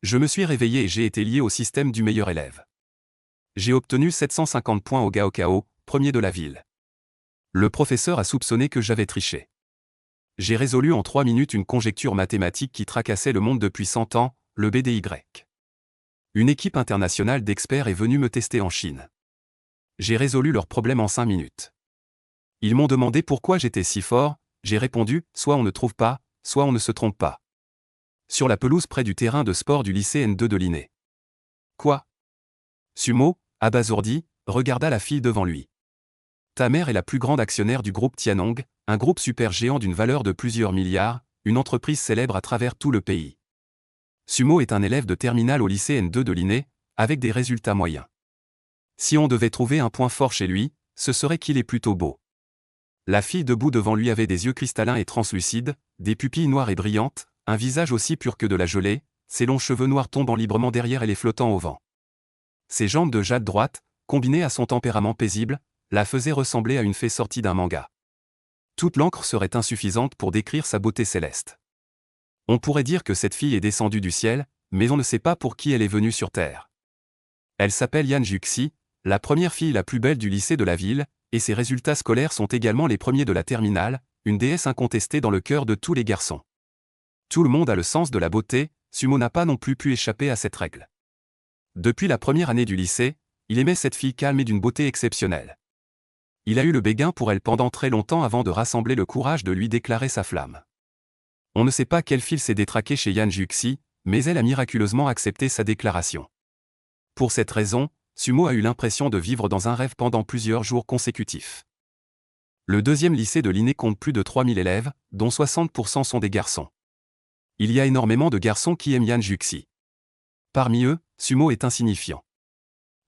Je me suis réveillé et j'ai été lié au système du meilleur élève. J'ai obtenu 750 points au Gaokao, premier de la ville. Le professeur a soupçonné que j'avais triché. J'ai résolu en 3 minutes une conjecture mathématique qui tracassait le monde depuis 100 ans, le BDY. Une équipe internationale d'experts est venue me tester en Chine. J'ai résolu leurs problèmes en 5 minutes. Ils m'ont demandé pourquoi j'étais si fort, j'ai répondu, soit on ne trouve pas, soit on ne se trompe pas. Sur la pelouse près du terrain de sport du lycée N2 de Linné. Quoi? Sumo, abasourdi, regarda la fille devant lui. Ta mère est la plus grande actionnaire du groupe Tianong, un groupe super géant d'une valeur de plusieurs milliards, une entreprise célèbre à travers tout le pays. Sumo est un élève de terminale au lycée N2 de Linné, avec des résultats moyens. Si on devait trouver un point fort chez lui, ce serait qu'il est plutôt beau. La fille debout devant lui avait des yeux cristallins et translucides, des pupilles noires et brillantes, un visage aussi pur que de la gelée, ses longs cheveux noirs tombant librement derrière elle et flottant au vent. Ses jambes de jade droite, combinées à son tempérament paisible, la faisaient ressembler à une fée sortie d'un manga. Toute l'encre serait insuffisante pour décrire sa beauté céleste. On pourrait dire que cette fille est descendue du ciel, mais on ne sait pas pour qui elle est venue sur Terre. Elle s'appelle Yan Juxi, la première fille la plus belle du lycée de la ville, et ses résultats scolaires sont également les premiers de la terminale, une déesse incontestée dans le cœur de tous les garçons. Tout le monde a le sens de la beauté, Sumo n'a pas non plus pu échapper à cette règle. Depuis la première année du lycée, il aimait cette fille calme et d'une beauté exceptionnelle. Il a eu le béguin pour elle pendant très longtemps avant de rassembler le courage de lui déclarer sa flamme. On ne sait pas quel fil s'est détraqué chez Yan Juxi, mais elle a miraculeusement accepté sa déclaration. Pour cette raison, Sumo a eu l'impression de vivre dans un rêve pendant plusieurs jours consécutifs. Le deuxième lycée de Linné compte plus de 3000 élèves, dont 60% sont des garçons. Il y a énormément de garçons qui aiment Yan Juxi. Parmi eux, Sumo est insignifiant.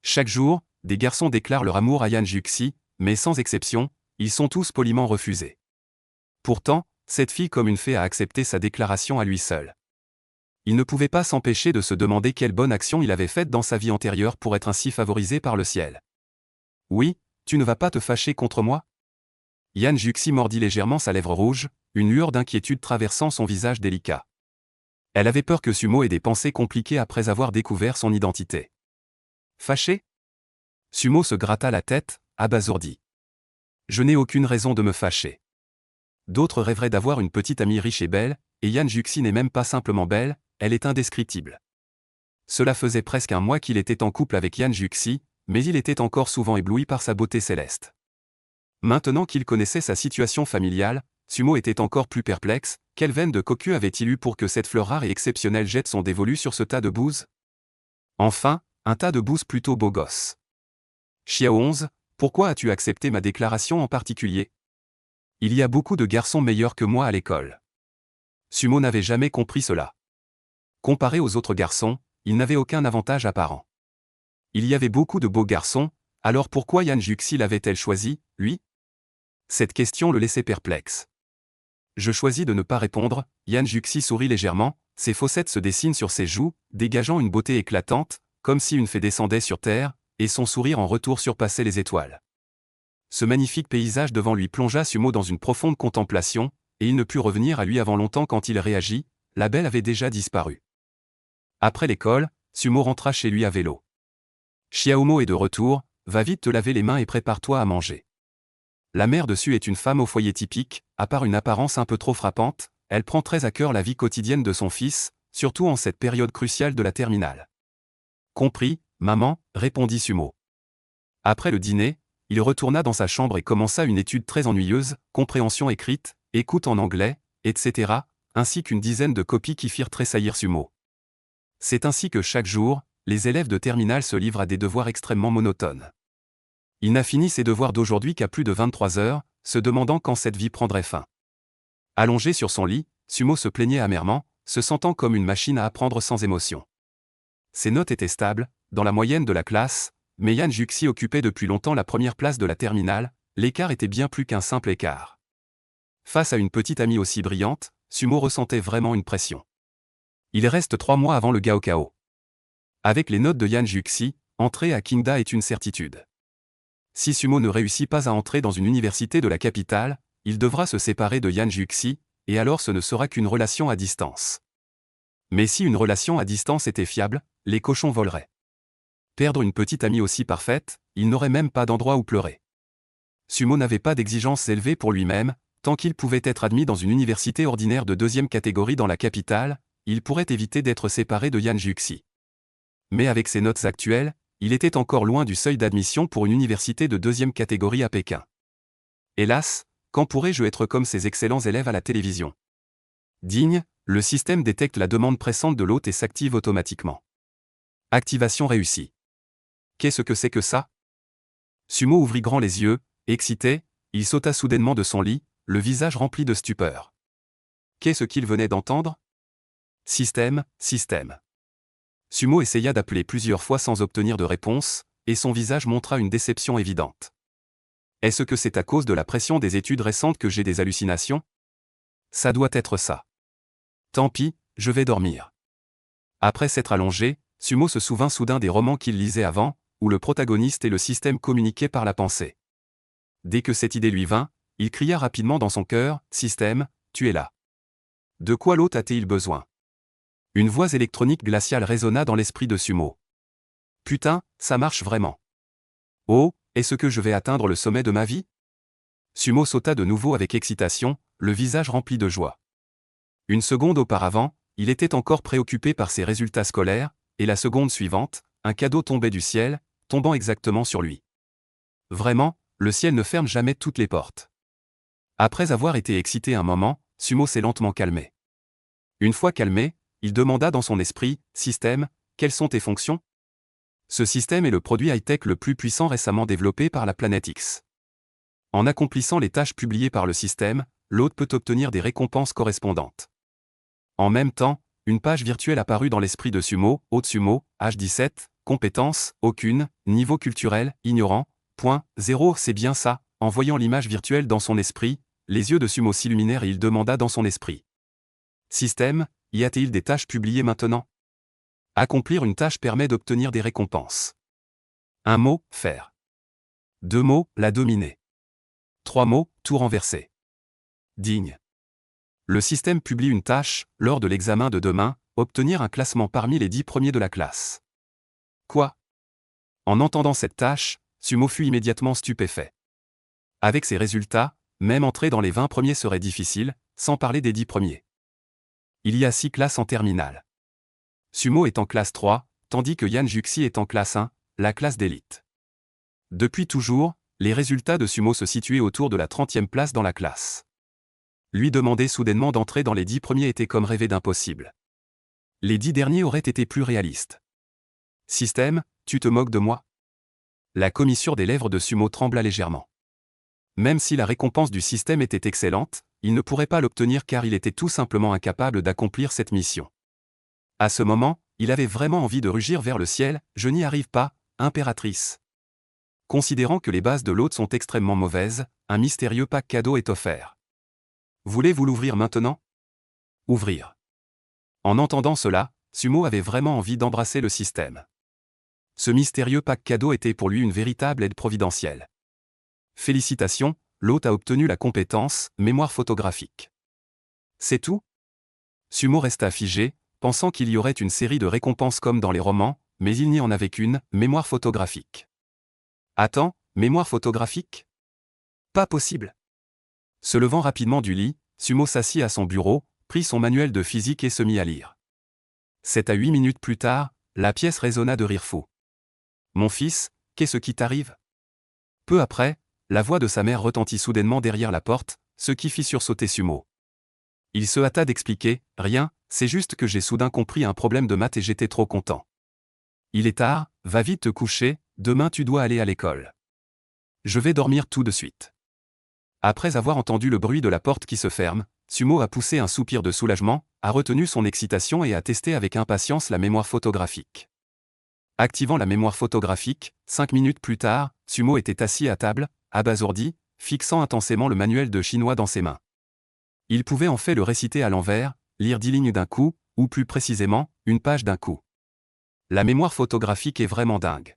Chaque jour, des garçons déclarent leur amour à Yan Juxi, mais sans exception, ils sont tous poliment refusés. Pourtant, cette fille comme une fée a accepté sa déclaration à lui seul. Il ne pouvait pas s'empêcher de se demander quelle bonne action il avait faite dans sa vie antérieure pour être ainsi favorisé par le ciel. Oui, tu ne vas pas te fâcher contre moi? Yan Juxi mordit légèrement sa lèvre rouge, une lueur d'inquiétude traversant son visage délicat. Elle avait peur que Sumo ait des pensées compliquées après avoir découvert son identité. Fâché? Sumo se gratta la tête, abasourdi. Je n'ai aucune raison de me fâcher. D'autres rêveraient d'avoir une petite amie riche et belle, et Yan Juxi n'est même pas simplement belle, elle est indescriptible. Cela faisait presque un mois qu'il était en couple avec Yan Juxi, mais il était encore souvent ébloui par sa beauté céleste. Maintenant qu'il connaissait sa situation familiale, Sumo était encore plus perplexe. Quelle veine de cocu avait-il eu pour que cette fleur rare et exceptionnelle jette son dévolu sur ce tas de bouse? Enfin, un tas de bouse plutôt beau gosse. Xiao 11, pourquoi as-tu accepté ma déclaration en particulier? Il y a beaucoup de garçons meilleurs que moi à l'école. Sumo n'avait jamais compris cela. Comparé aux autres garçons, il n'avait aucun avantage apparent. Il y avait beaucoup de beaux garçons, alors pourquoi Yan Juxi l'avait-elle choisi, lui? Cette question le laissait perplexe. Je choisis de ne pas répondre, Yan Juxi sourit légèrement, ses fossettes se dessinent sur ses joues, dégageant une beauté éclatante, comme si une fée descendait sur terre, et son sourire en retour surpassait les étoiles. Ce magnifique paysage devant lui plongea Sumo dans une profonde contemplation, et il ne put revenir à lui avant longtemps quand il réagit, la belle avait déjà disparu. Après l'école, Sumo rentra chez lui à vélo. Xiaomo est de retour, va vite te laver les mains et prépare-toi à manger. La mère dessus est une femme au foyer typique, à part une apparence un peu trop frappante, elle prend très à cœur la vie quotidienne de son fils, surtout en cette période cruciale de la terminale. Compris, maman, répondit Sumo. Après le dîner, il retourna dans sa chambre et commença une étude très ennuyeuse, compréhension écrite, écoute en anglais, etc., ainsi qu'une dizaine de copies qui firent tressaillir Sumo. C'est ainsi que chaque jour, les élèves de terminale se livrent à des devoirs extrêmement monotones. Il n'a fini ses devoirs d'aujourd'hui qu'à plus de 23 heures, se demandant quand cette vie prendrait fin. Allongé sur son lit, Sumo se plaignait amèrement, se sentant comme une machine à apprendre sans émotion. Ses notes étaient stables, dans la moyenne de la classe, mais Yan Juxi occupait depuis longtemps la première place de la terminale, l'écart était bien plus qu'un simple écart. Face à une petite amie aussi brillante, Sumo ressentait vraiment une pression. Il reste 3 mois avant le Gaokao. Avec les notes de Yan Juxi, entrer à Kingda est une certitude. Si Sumo ne réussit pas à entrer dans une université de la capitale, il devra se séparer de Yan Juxi, et alors ce ne sera qu'une relation à distance. Mais si une relation à distance était fiable, les cochons voleraient. Perdre une petite amie aussi parfaite, il n'aurait même pas d'endroit où pleurer. Sumo n'avait pas d'exigences élevées pour lui-même, tant qu'il pouvait être admis dans une université ordinaire de deuxième catégorie dans la capitale, il pourrait éviter d'être séparé de Yan Juxi. Mais avec ses notes actuelles, il était encore loin du seuil d'admission pour une université de deuxième catégorie à Pékin. Hélas, quand pourrais-je être comme ces excellents élèves à la télévision? Digne, le système détecte la demande pressante de l'hôte et s'active automatiquement. Activation réussie. Qu'est-ce que c'est que ça? Sumo ouvrit grand les yeux, excité, il sauta soudainement de son lit, le visage rempli de stupeur. Qu'est-ce qu'il venait d'entendre? Système, système. Sumo essaya d'appeler plusieurs fois sans obtenir de réponse, et son visage montra une déception évidente. Est-ce que c'est à cause de la pression des études récentes que j'ai des hallucinations? Ça doit être ça. Tant pis, je vais dormir. Après s'être allongé, Sumo se souvint soudain des romans qu'il lisait avant, où le protagoniste et le système communiquaient par la pensée. Dès que cette idée lui vint, il cria rapidement dans son cœur, « Système, tu es là. De quoi l'hôte a-t-il besoin ?» Une voix électronique glaciale résonna dans l'esprit de Sumo. « Putain, ça marche vraiment. Oh, est-ce que je vais atteindre le sommet de ma vie ?» Sumo sauta de nouveau avec excitation, le visage rempli de joie. Une seconde auparavant, il était encore préoccupé par ses résultats scolaires, et la seconde suivante, un cadeau tombait du ciel, tombant exactement sur lui. Vraiment, le ciel ne ferme jamais toutes les portes. Après avoir été excité un moment, Sumo s'est lentement calmé. Une fois calmé, il demanda dans son esprit, « Système, quelles sont tes fonctions ?» Ce système est le produit high-tech le plus puissant récemment développé par la planète X. En accomplissant les tâches publiées par le système, l'hôte peut obtenir des récompenses correspondantes. En même temps, une page virtuelle apparut dans l'esprit de Sumo, Hôte Sumo, âge 17, compétence, aucune, niveau culturel, ignorant, point, 0, c'est bien ça. En voyant l'image virtuelle dans son esprit, les yeux de Sumo s'illuminèrent et il demanda dans son esprit. Système, y a-t-il des tâches publiées maintenant? Accomplir une tâche permet d'obtenir des récompenses. Un mot, faire. 2 mots, la dominer. 3 mots, tout renverser. Digne. Le système publie une tâche, lors de l'examen de demain, obtenir un classement parmi les 10 premiers de la classe. Quoi? En entendant cette tâche, Sumo fut immédiatement stupéfait. Avec ces résultats, même entrer dans les 20 premiers serait difficile, sans parler des 10 premiers. Il y a 6 classes en terminale. Sumo est en classe 3, tandis que Yan Juxi est en classe 1, la classe d'élite. Depuis toujours, les résultats de Sumo se situaient autour de la 30e place dans la classe. Lui demander soudainement d'entrer dans les 10 premiers était comme rêver d'impossible. Les 10 derniers auraient été plus réalistes. Système, tu te moques de moi? La commissure des lèvres de Sumo trembla légèrement. Même si la récompense du système était excellente, il ne pourrait pas l'obtenir car il était tout simplement incapable d'accomplir cette mission. À ce moment, il avait vraiment envie de rugir vers le ciel, « Je n'y arrive pas, impératrice !» Considérant que les bases de l'hôte sont extrêmement mauvaises, un mystérieux pack cadeau est offert. Voulez-vous l'ouvrir maintenant? Ouvrir. En entendant cela, Sumo avait vraiment envie d'embrasser le système. Ce mystérieux pack cadeau était pour lui une véritable aide providentielle. Félicitations, l'hôte a obtenu la compétence « mémoire photographique ». C'est tout? Sumo resta figé, pensant qu'il y aurait une série de récompenses comme dans les romans, mais il n'y en avait qu'une, mémoire photographique. Attends, mémoire photographique? Pas possible. Se levant rapidement du lit, Sumo s'assit à son bureau, prit son manuel de physique et se mit à lire. 7 à 8 minutes plus tard, la pièce résonna de rire fou. « Mon fils, qu'est-ce qui t'arrive ?» Peu après, la voix de sa mère retentit soudainement derrière la porte, ce qui fit sursauter Sumo. Il se hâta d'expliquer, « Rien, c'est juste que j'ai soudain compris un problème de maths et j'étais trop content. Il est tard, va vite te coucher, demain tu dois aller à l'école. Je vais dormir tout de suite. » Après avoir entendu le bruit de la porte qui se ferme, Sumo a poussé un soupir de soulagement, a retenu son excitation et a testé avec impatience la mémoire photographique. Activant la mémoire photographique, 5 minutes plus tard, Sumo était assis à table, abasourdi, fixant intensément le manuel de chinois dans ses mains. Il pouvait en fait le réciter à l'envers, lire 10 lignes d'un coup, ou plus précisément, une page d'un coup. La mémoire photographique est vraiment dingue.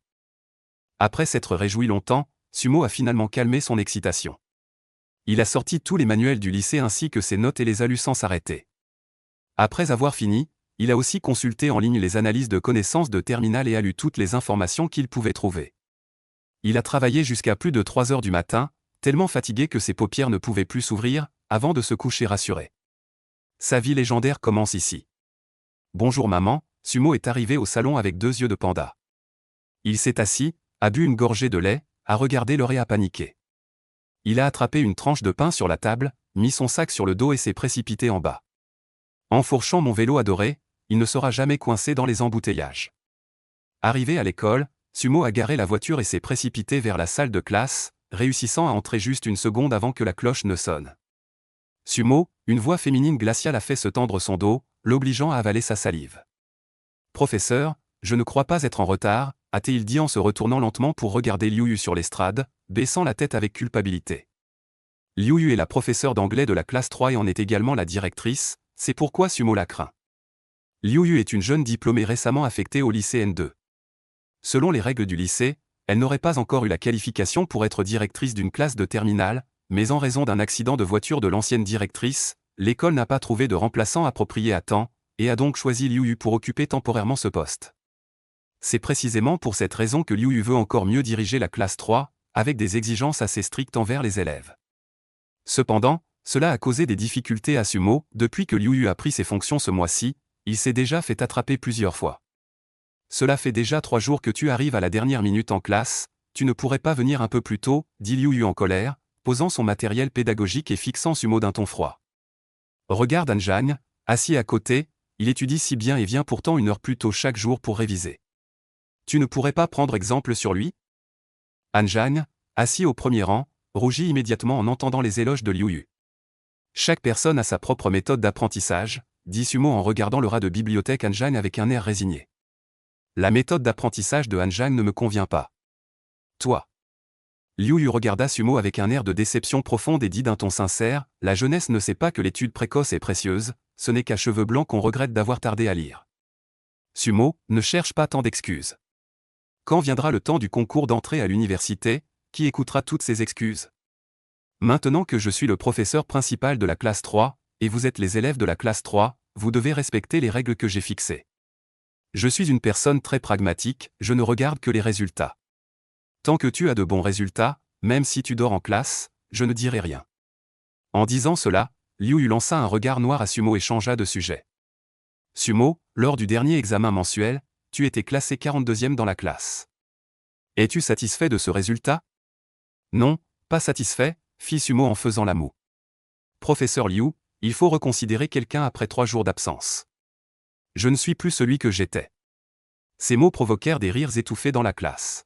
Après s'être réjoui longtemps, Sumo a finalement calmé son excitation. Il a sorti tous les manuels du lycée ainsi que ses notes et les a lus sans s'arrêter. Après avoir fini, il a aussi consulté en ligne les analyses de connaissances de terminale et a lu toutes les informations qu'il pouvait trouver. Il a travaillé jusqu'à plus de 3 heures du matin, tellement fatigué que ses paupières ne pouvaient plus s'ouvrir, avant de se coucher rassuré. Sa vie légendaire commence ici. Bonjour maman, Sumo est arrivé au salon avec 2 yeux de panda. Il s'est assis, a bu une gorgée de lait, a regardé l'heure et a paniqué. Il a attrapé une tranche de pain sur la table, mis son sac sur le dos et s'est précipité en bas. Enfourchant mon vélo adoré, il ne sera jamais coincé dans les embouteillages. Arrivé à l'école, Sumo a garé la voiture et s'est précipité vers la salle de classe, réussissant à entrer juste une seconde avant que la cloche ne sonne. Sumo, une voix féminine glaciale a fait se tendre son dos, l'obligeant à avaler sa salive. Professeur, je ne crois pas être en retard, a-t-il dit en se retournant lentement pour regarder Liu Yu sur l'estrade, baissant la tête avec culpabilité. Liu Yu est la professeure d'anglais de la classe 3 et en est également la directrice, c'est pourquoi Sumo la craint. Liu Yu est une jeune diplômée récemment affectée au lycée N2. Selon les règles du lycée, elle n'aurait pas encore eu la qualification pour être directrice d'une classe de terminale, mais en raison d'un accident de voiture de l'ancienne directrice, l'école n'a pas trouvé de remplaçant approprié à temps, et a donc choisi Liu Yu pour occuper temporairement ce poste. C'est précisément pour cette raison que Liu Yu veut encore mieux diriger la classe 3, avec des exigences assez strictes envers les élèves. Cependant, cela a causé des difficultés à Sumo. Depuis que Liu Yu a pris ses fonctions ce mois-ci, il s'est déjà fait attraper plusieurs fois. Cela fait déjà 3 jours que tu arrives à la dernière minute en classe, tu ne pourrais pas venir un peu plus tôt, dit Liu Yu en colère, posant son matériel pédagogique et fixant Sumo d'un ton froid. Regarde Anjang, assis à côté, il étudie si bien et vient pourtant 1 heure plus tôt chaque jour pour réviser. Tu ne pourrais pas prendre exemple sur lui? Anjang, assis au premier rang, rougit immédiatement en entendant les éloges de Liu Yu. Chaque personne a sa propre méthode d'apprentissage, dit Sumo en regardant le rat de bibliothèque Anjang avec un air résigné. La méthode d'apprentissage de Anjang ne me convient pas. Toi. Liu Yu regarda Sumo avec un air de déception profonde et dit d'un ton sincère, la jeunesse ne sait pas que l'étude précoce est précieuse, ce n'est qu'à cheveux blancs qu'on regrette d'avoir tardé à lire. Sumo, ne cherche pas tant d'excuses. Quand viendra le temps du concours d'entrée à l'université, qui écoutera toutes ces excuses? Maintenant que je suis le professeur principal de la classe 3, et vous êtes les élèves de la classe 3, vous devez respecter les règles que j'ai fixées. Je suis une personne très pragmatique, je ne regarde que les résultats. Tant que tu as de bons résultats, même si tu dors en classe, je ne dirai rien. En disant cela, Liu Yu lança un regard noir à Sumo et changea de sujet. Sumo, lors du dernier examen mensuel, tu étais classé 42e dans la classe. Es-tu satisfait de ce résultat? Non, pas satisfait, fit Sumo en faisant la moue. Professeur Liu, il faut reconsidérer quelqu'un après 3 jours d'absence. Je ne suis plus celui que j'étais. Ces mots provoquèrent des rires étouffés dans la classe.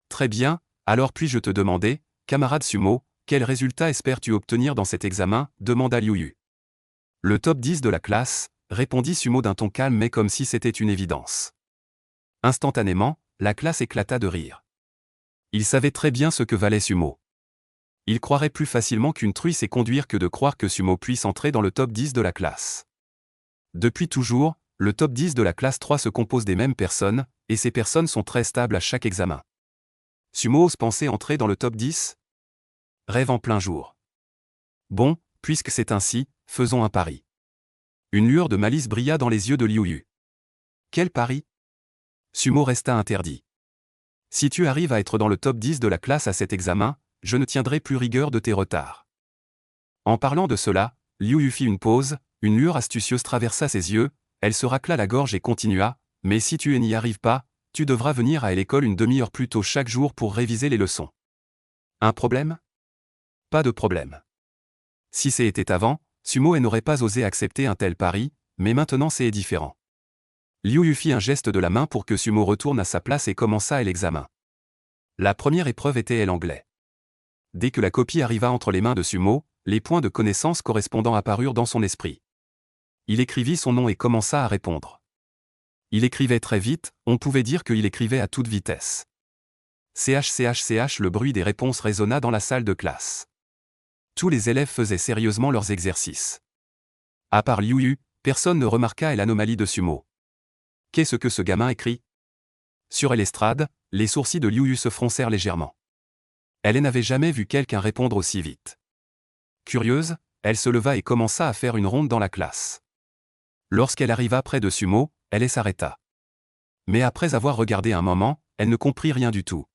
Très bien, alors puis-je te demander, camarade Sumo, quel résultat espères-tu obtenir dans cet examen, demanda Liu Yu. Le top 10 de la classe, répondit Sumo d'un ton calme mais comme si c'était une évidence. Instantanément, la classe éclata de rire. Il savait très bien ce que valait Sumo. Il croirait plus facilement qu'une truie sait conduire que de croire que Sumo puisse entrer dans le top 10 de la classe. Depuis toujours, le top 10 de la classe 3 se compose des mêmes personnes, et ces personnes sont très stables à chaque examen. Sumo ose penser entrer dans le top 10? Rêve en plein jour. Bon, puisque c'est ainsi, faisons un pari. Une lueur de malice brilla dans les yeux de Liu Yu. Quel pari? Sumo resta interdit. Si tu arrives à être dans le top 10 de la classe à cet examen, je ne tiendrai plus rigueur de tes retards. En parlant de cela, Liu Yu fit une pause, une lueur astucieuse traversa ses yeux, elle se racla la gorge et continua, mais si tu n'y arrives pas, tu devras venir à l'école 1 demi-heure plus tôt chaque jour pour réviser les leçons. Un problème? Pas de problème. Si c'était avant, Sumo n'aurait pas osé accepter un tel pari, mais maintenant c'est différent. Liu Yu fit un geste de la main pour que Sumo retourne à sa place et commença l'examen. La première épreuve était l'anglais. Dès que la copie arriva entre les mains de Sumo, les points de connaissance correspondants apparurent dans son esprit. Il écrivit son nom et commença à répondre. Il écrivait très vite, on pouvait dire qu'il écrivait à toute vitesse. CH, le bruit des réponses résonna dans la salle de classe. Tous les élèves faisaient sérieusement leurs exercices. À part Liu Yu, personne ne remarqua l'anomalie de Sumo. Qu'est-ce que ce gamin écrit? Sur l'estrade, les sourcils de Liu Yu se froncèrent légèrement. Elle n'avait jamais vu quelqu'un répondre aussi vite. Curieuse, elle se leva et commença à faire une ronde dans la classe. Lorsqu'elle arriva près de Sumo, elle s'arrêta. Mais après avoir regardé un moment, elle ne comprit rien du tout.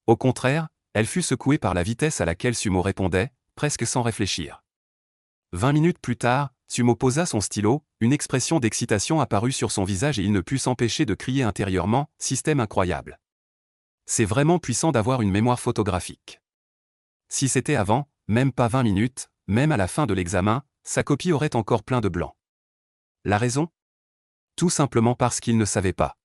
Au contraire, elle fut secouée par la vitesse à laquelle Sumo répondait, presque sans réfléchir. 20 minutes plus tard, Sumo posa son stylo, une expression d'excitation apparut sur son visage et il ne put s'empêcher de crier intérieurement, « Système incroyable ! C'est vraiment puissant d'avoir une mémoire photographique. » Si c'était avant, même pas 20 minutes, même à la fin de l'examen, sa copie aurait encore plein de blancs. La raison ? Tout simplement parce qu'il ne savait pas.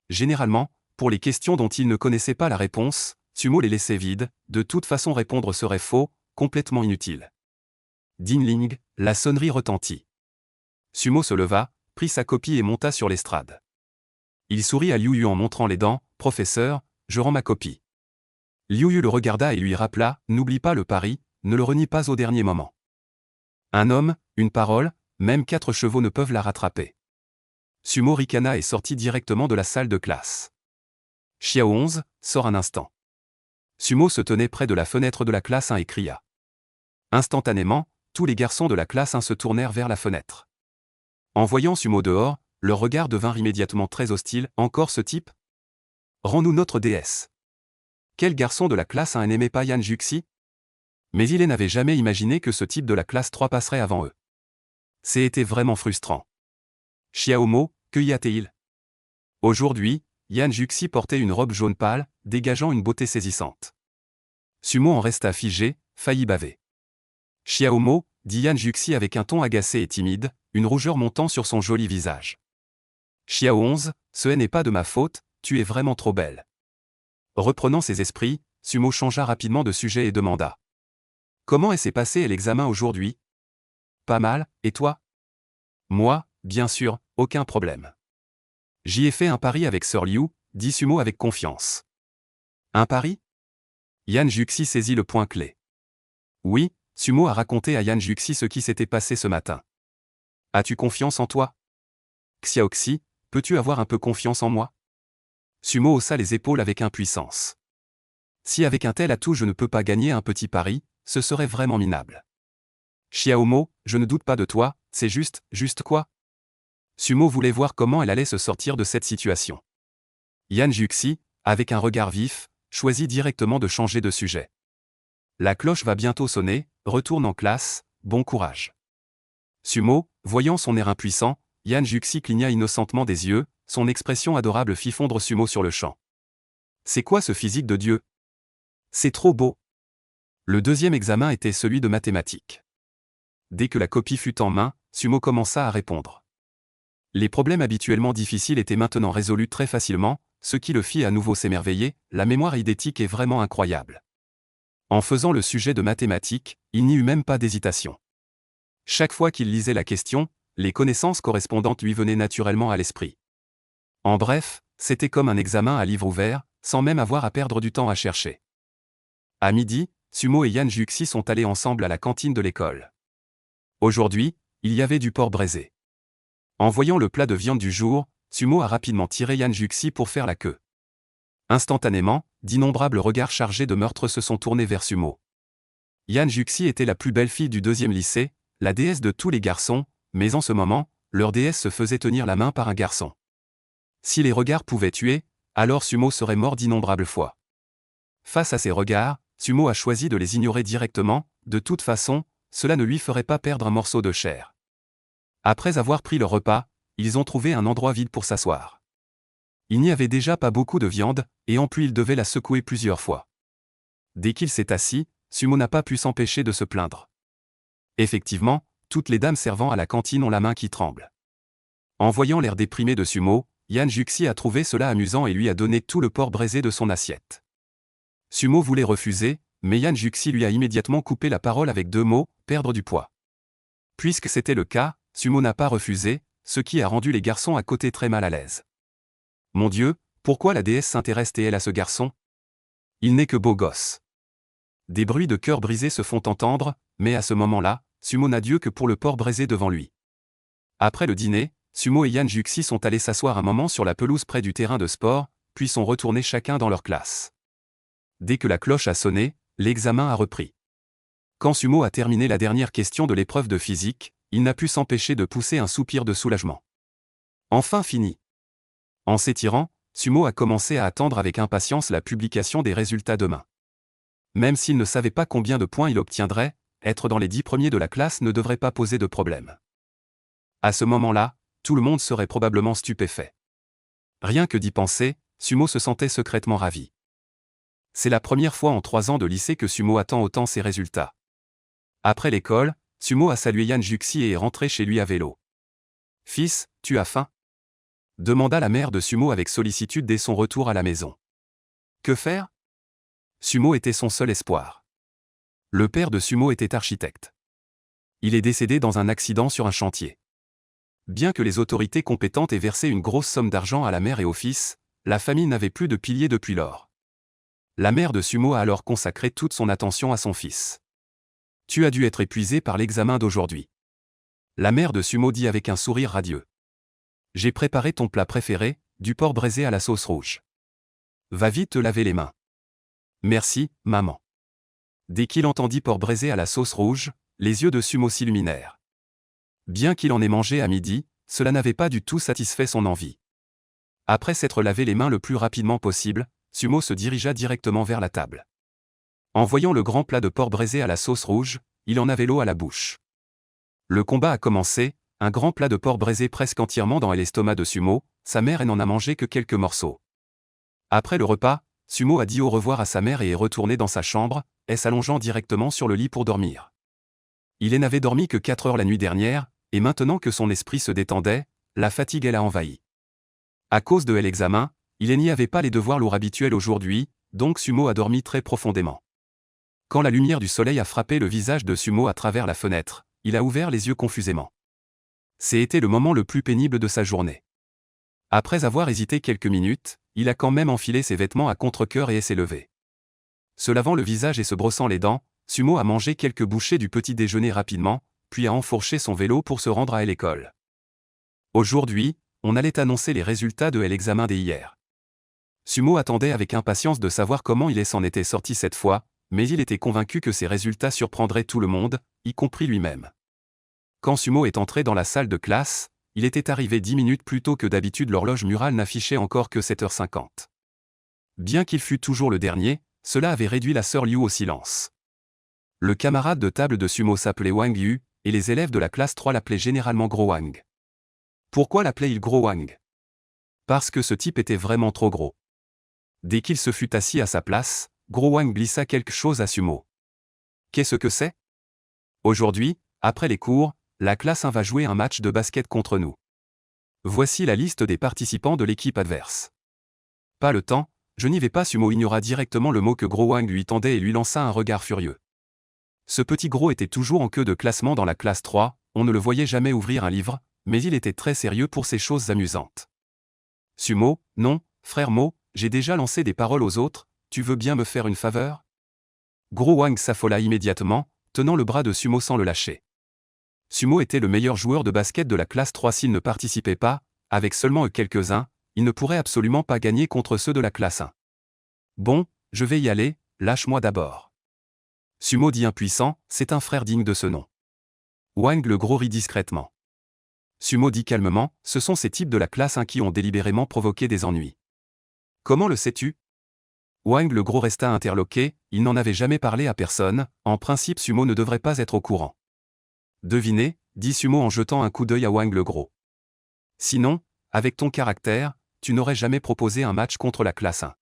Généralement, pour les questions dont il ne connaissait pas la réponse, Sumo les laissait vides, de toute façon répondre serait faux, complètement inutile. Ding-ling, la sonnerie retentit. Sumo se leva, prit sa copie et monta sur l'estrade. Il sourit à Liu Yu en montrant les dents, « Professeur, je rends ma copie. » Liu Yu le regarda et lui rappela, « N'oublie pas le pari, ne le renie pas au dernier moment. » Un homme, une parole, même 4 chevaux ne peuvent la rattraper. Sumo ricana et sortit directement de la salle de classe. Xiao 11, sort un instant. Sumo se tenait près de la fenêtre de la classe 1 et cria. Instantanément, tous les garçons de la classe 1 se tournèrent vers la fenêtre. En voyant Sumo dehors, leur regard devint immédiatement très hostile. « Encore ce type ? Rends-nous notre déesse. » Quel garçon de la classe 1 n'aimait pas Yan Juxi ? Mais il n'avait jamais imaginé que ce type de la classe 3 passerait avant eux. C'était vraiment frustrant. Xiaomo, que y a-t-il ? Aujourd'hui, Yan Juxi portait une robe jaune pâle, dégageant une beauté saisissante. Sumo en resta figé, faillit baver. Xiaomo, dit Yan Juxi avec un ton agacé et timide, une rougeur montant sur son joli visage. Xiao 11, ce n'est pas de ma faute, tu es vraiment trop belle. Reprenant ses esprits, Sumo changea rapidement de sujet et demanda. Comment s'est passé l'examen aujourd'hui ? Pas mal, et toi ? Moi, bien sûr, aucun problème. J'y ai fait un pari avec Sir Liu, dit Sumo avec confiance. Un pari ? Yan Juxi saisit le point clé. Oui, Sumo a raconté à Yan Juxi ce qui s'était passé ce matin. As-tu confiance en toi ? Xiaoxi, peux-tu avoir un peu confiance en moi ? Sumo haussa les épaules avec impuissance. Si avec un tel atout je ne peux pas gagner un petit pari, ce serait vraiment minable. Xiaomo, je ne doute pas de toi, c'est juste quoi ? Sumo voulait voir comment elle allait se sortir de cette situation. Yan Juxi, avec un regard vif, choisit directement de changer de sujet. La cloche va bientôt sonner, retourne en classe, bon courage. Sumo, voyant son air impuissant, Yan Juxi cligna innocentement des yeux, son expression adorable fit fondre Sumo sur le champ. C'est quoi ce physique de Dieu ? C'est trop beau. Le deuxième examen était celui de mathématiques. Dès que la copie fut en main, Sumo commença à répondre. Les problèmes habituellement difficiles étaient maintenant résolus très facilement, ce qui le fit à nouveau s'émerveiller, la mémoire eidétique est vraiment incroyable. En faisant le sujet de mathématiques, il n'y eut même pas d'hésitation. Chaque fois qu'il lisait la question, les connaissances correspondantes lui venaient naturellement à l'esprit. En bref, c'était comme un examen à livre ouvert, sans même avoir à perdre du temps à chercher. À midi, Sumo et Yan Juxi sont allés ensemble à la cantine de l'école. Aujourd'hui, il y avait du porc braisé. En voyant le plat de viande du jour, Sumo a rapidement tiré Yan Juxi pour faire la queue. Instantanément, d'innombrables regards chargés de meurtre se sont tournés vers Sumo. Yan Juxi était la plus belle fille du 2e lycée, la déesse de tous les garçons, mais en ce moment, leur déesse se faisait tenir la main par un garçon. Si les regards pouvaient tuer, alors Sumo serait mort d'innombrables fois. Face à ces regards, Sumo a choisi de les ignorer directement, de toute façon, cela ne lui ferait pas perdre un morceau de chair. Après avoir pris leur repas, ils ont trouvé un endroit vide pour s'asseoir. Il n'y avait déjà pas beaucoup de viande, et en plus il devait la secouer plusieurs fois. Dès qu'il s'est assis, Sumo n'a pas pu s'empêcher de se plaindre. Effectivement, toutes les dames servant à la cantine ont la main qui tremble. En voyant l'air déprimé de Sumo, Yan Juxi a trouvé cela amusant et lui a donné tout le porc braisé de son assiette. Sumo voulait refuser, mais Yan Juxi lui a immédiatement coupé la parole avec 2 mots, perdre du poids. Puisque c'était le cas, Sumo n'a pas refusé, ce qui a rendu les garçons à côté très mal à l'aise. Mon Dieu, pourquoi la déesse s'intéresse-t-elle à ce garçon ? Il n'est que beau gosse. Des bruits de cœur brisé se font entendre, mais à ce moment-là, Sumo n'a Dieu que pour le porc braisé devant lui. Après le dîner, Sumo et Yan Juxi sont allés s'asseoir un moment sur la pelouse près du terrain de sport, puis sont retournés chacun dans leur classe. Dès que la cloche a sonné, l'examen a repris. Quand Sumo a terminé la dernière question de l'épreuve de physique, il n'a pu s'empêcher de pousser un soupir de soulagement. Enfin fini. En s'étirant, Sumo a commencé à attendre avec impatience la publication des résultats demain. Même s'il ne savait pas combien de points il obtiendrait, être dans les 10 premiers de la classe ne devrait pas poser de problème. À ce moment-là, tout le monde serait probablement stupéfait. Rien que d'y penser, Sumo se sentait secrètement ravi. C'est la première fois en 3 ans de lycée que Sumo attend autant ses résultats. Après l'école, Sumo a salué Yan Juxi et est rentré chez lui à vélo. « Fils, tu as faim ?» demanda la mère de Sumo avec sollicitude dès son retour à la maison. Que faire? Sumo était son seul espoir. Le père de Sumo était architecte. Il est décédé dans un accident sur un chantier. Bien que les autorités compétentes aient versé une grosse somme d'argent à la mère et au fils, la famille n'avait plus de pilier depuis lors. La mère de Sumo a alors consacré toute son attention à son fils. « Tu as dû être épuisé par l'examen d'aujourd'hui. » La mère de Sumo dit avec un sourire radieux. « J'ai préparé ton plat préféré, du porc braisé à la sauce rouge. Va vite te laver les mains. »« Merci, maman. » Dès qu'il entendit porc braisé à la sauce rouge, les yeux de Sumo s'illuminèrent. Bien qu'il en ait mangé à midi, cela n'avait pas du tout satisfait son envie. Après s'être lavé les mains le plus rapidement possible, Sumo se dirigea directement vers la table. En voyant le grand plat de porc braisé à la sauce rouge, il en avait l'eau à la bouche. Le combat a commencé, un grand plat de porc braisé presque entièrement dans l'estomac de Sumo, sa mère n'en a mangé que quelques morceaux. Après le repas, Sumo a dit au revoir à sa mère et est retourné dans sa chambre, s'allongeant directement sur le lit pour dormir. Il n'avait dormi que 4 heures la nuit dernière, et maintenant que son esprit se détendait, la fatigue l'a envahi. À cause de l'examen, il n'y avait pas les devoirs lourds habituels aujourd'hui, donc Sumo a dormi très profondément. Quand la lumière du soleil a frappé le visage de Sumo à travers la fenêtre, il a ouvert les yeux confusément. C'était le moment le plus pénible de sa journée. Après avoir hésité quelques minutes, il a quand même enfilé ses vêtements à contre-cœur et s'est levé. Se lavant le visage et se brossant les dents, Sumo a mangé quelques bouchées du petit déjeuner rapidement, puis a enfourché son vélo pour se rendre à l'école. Aujourd'hui, on allait annoncer les résultats de l'examen d'hier. Sumo attendait avec impatience de savoir comment il s'en était sorti cette fois, mais il était convaincu que ses résultats surprendraient tout le monde, y compris lui-même. Quand Sumo est entré dans la salle de classe, il était arrivé 10 minutes plus tôt que d'habitude, l'horloge murale n'affichait encore que 7h50. Bien qu'il fût toujours le dernier, cela avait réduit la sœur Liu au silence. Le camarade de table de Sumo s'appelait Wang Yu, et les élèves de la classe 3 l'appelaient généralement Gros Wang. Pourquoi l'appelait-il Gros Wang? Parce que ce type était vraiment trop gros. Dès qu'il se fut assis à sa place, Gros Wang glissa quelque chose à Sumo. Qu'est-ce que c'est? Aujourd'hui, après les cours, la classe 1 va jouer un match de basket contre nous. Voici la liste des participants de l'équipe adverse. Pas le temps, je n'y vais pas. Sumo ignora directement le mot que Gros Wang lui tendait et lui lança un regard furieux. Ce petit gros était toujours en queue de classement dans la classe 3, on ne le voyait jamais ouvrir un livre, mais il était très sérieux pour ces choses amusantes. Sumo, non, frère Mo, j'ai déjà lancé des paroles aux autres, tu veux bien me faire une faveur? Gros Wang s'affola immédiatement, tenant le bras de Sumo sans le lâcher. Sumo était le meilleur joueur de basket de la classe 3. S'il ne participait pas, avec seulement quelques-uns, il ne pourrait absolument pas gagner contre ceux de la classe 1. Bon, je vais y aller, lâche-moi d'abord. Sumo dit impuissant, c'est un frère digne de ce nom. Wang le gros rit discrètement. Sumo dit calmement, ce sont ces types de la classe 1 qui ont délibérément provoqué des ennuis. Comment le sais-tu? Wang le gros resta interloqué, il n'en avait jamais parlé à personne, en principe Sumo ne devrait pas être au courant. Devinez, dit Sumo en jetant un coup d'œil à Wang le gros. Sinon, avec ton caractère, tu n'aurais jamais proposé un match contre la classe 1.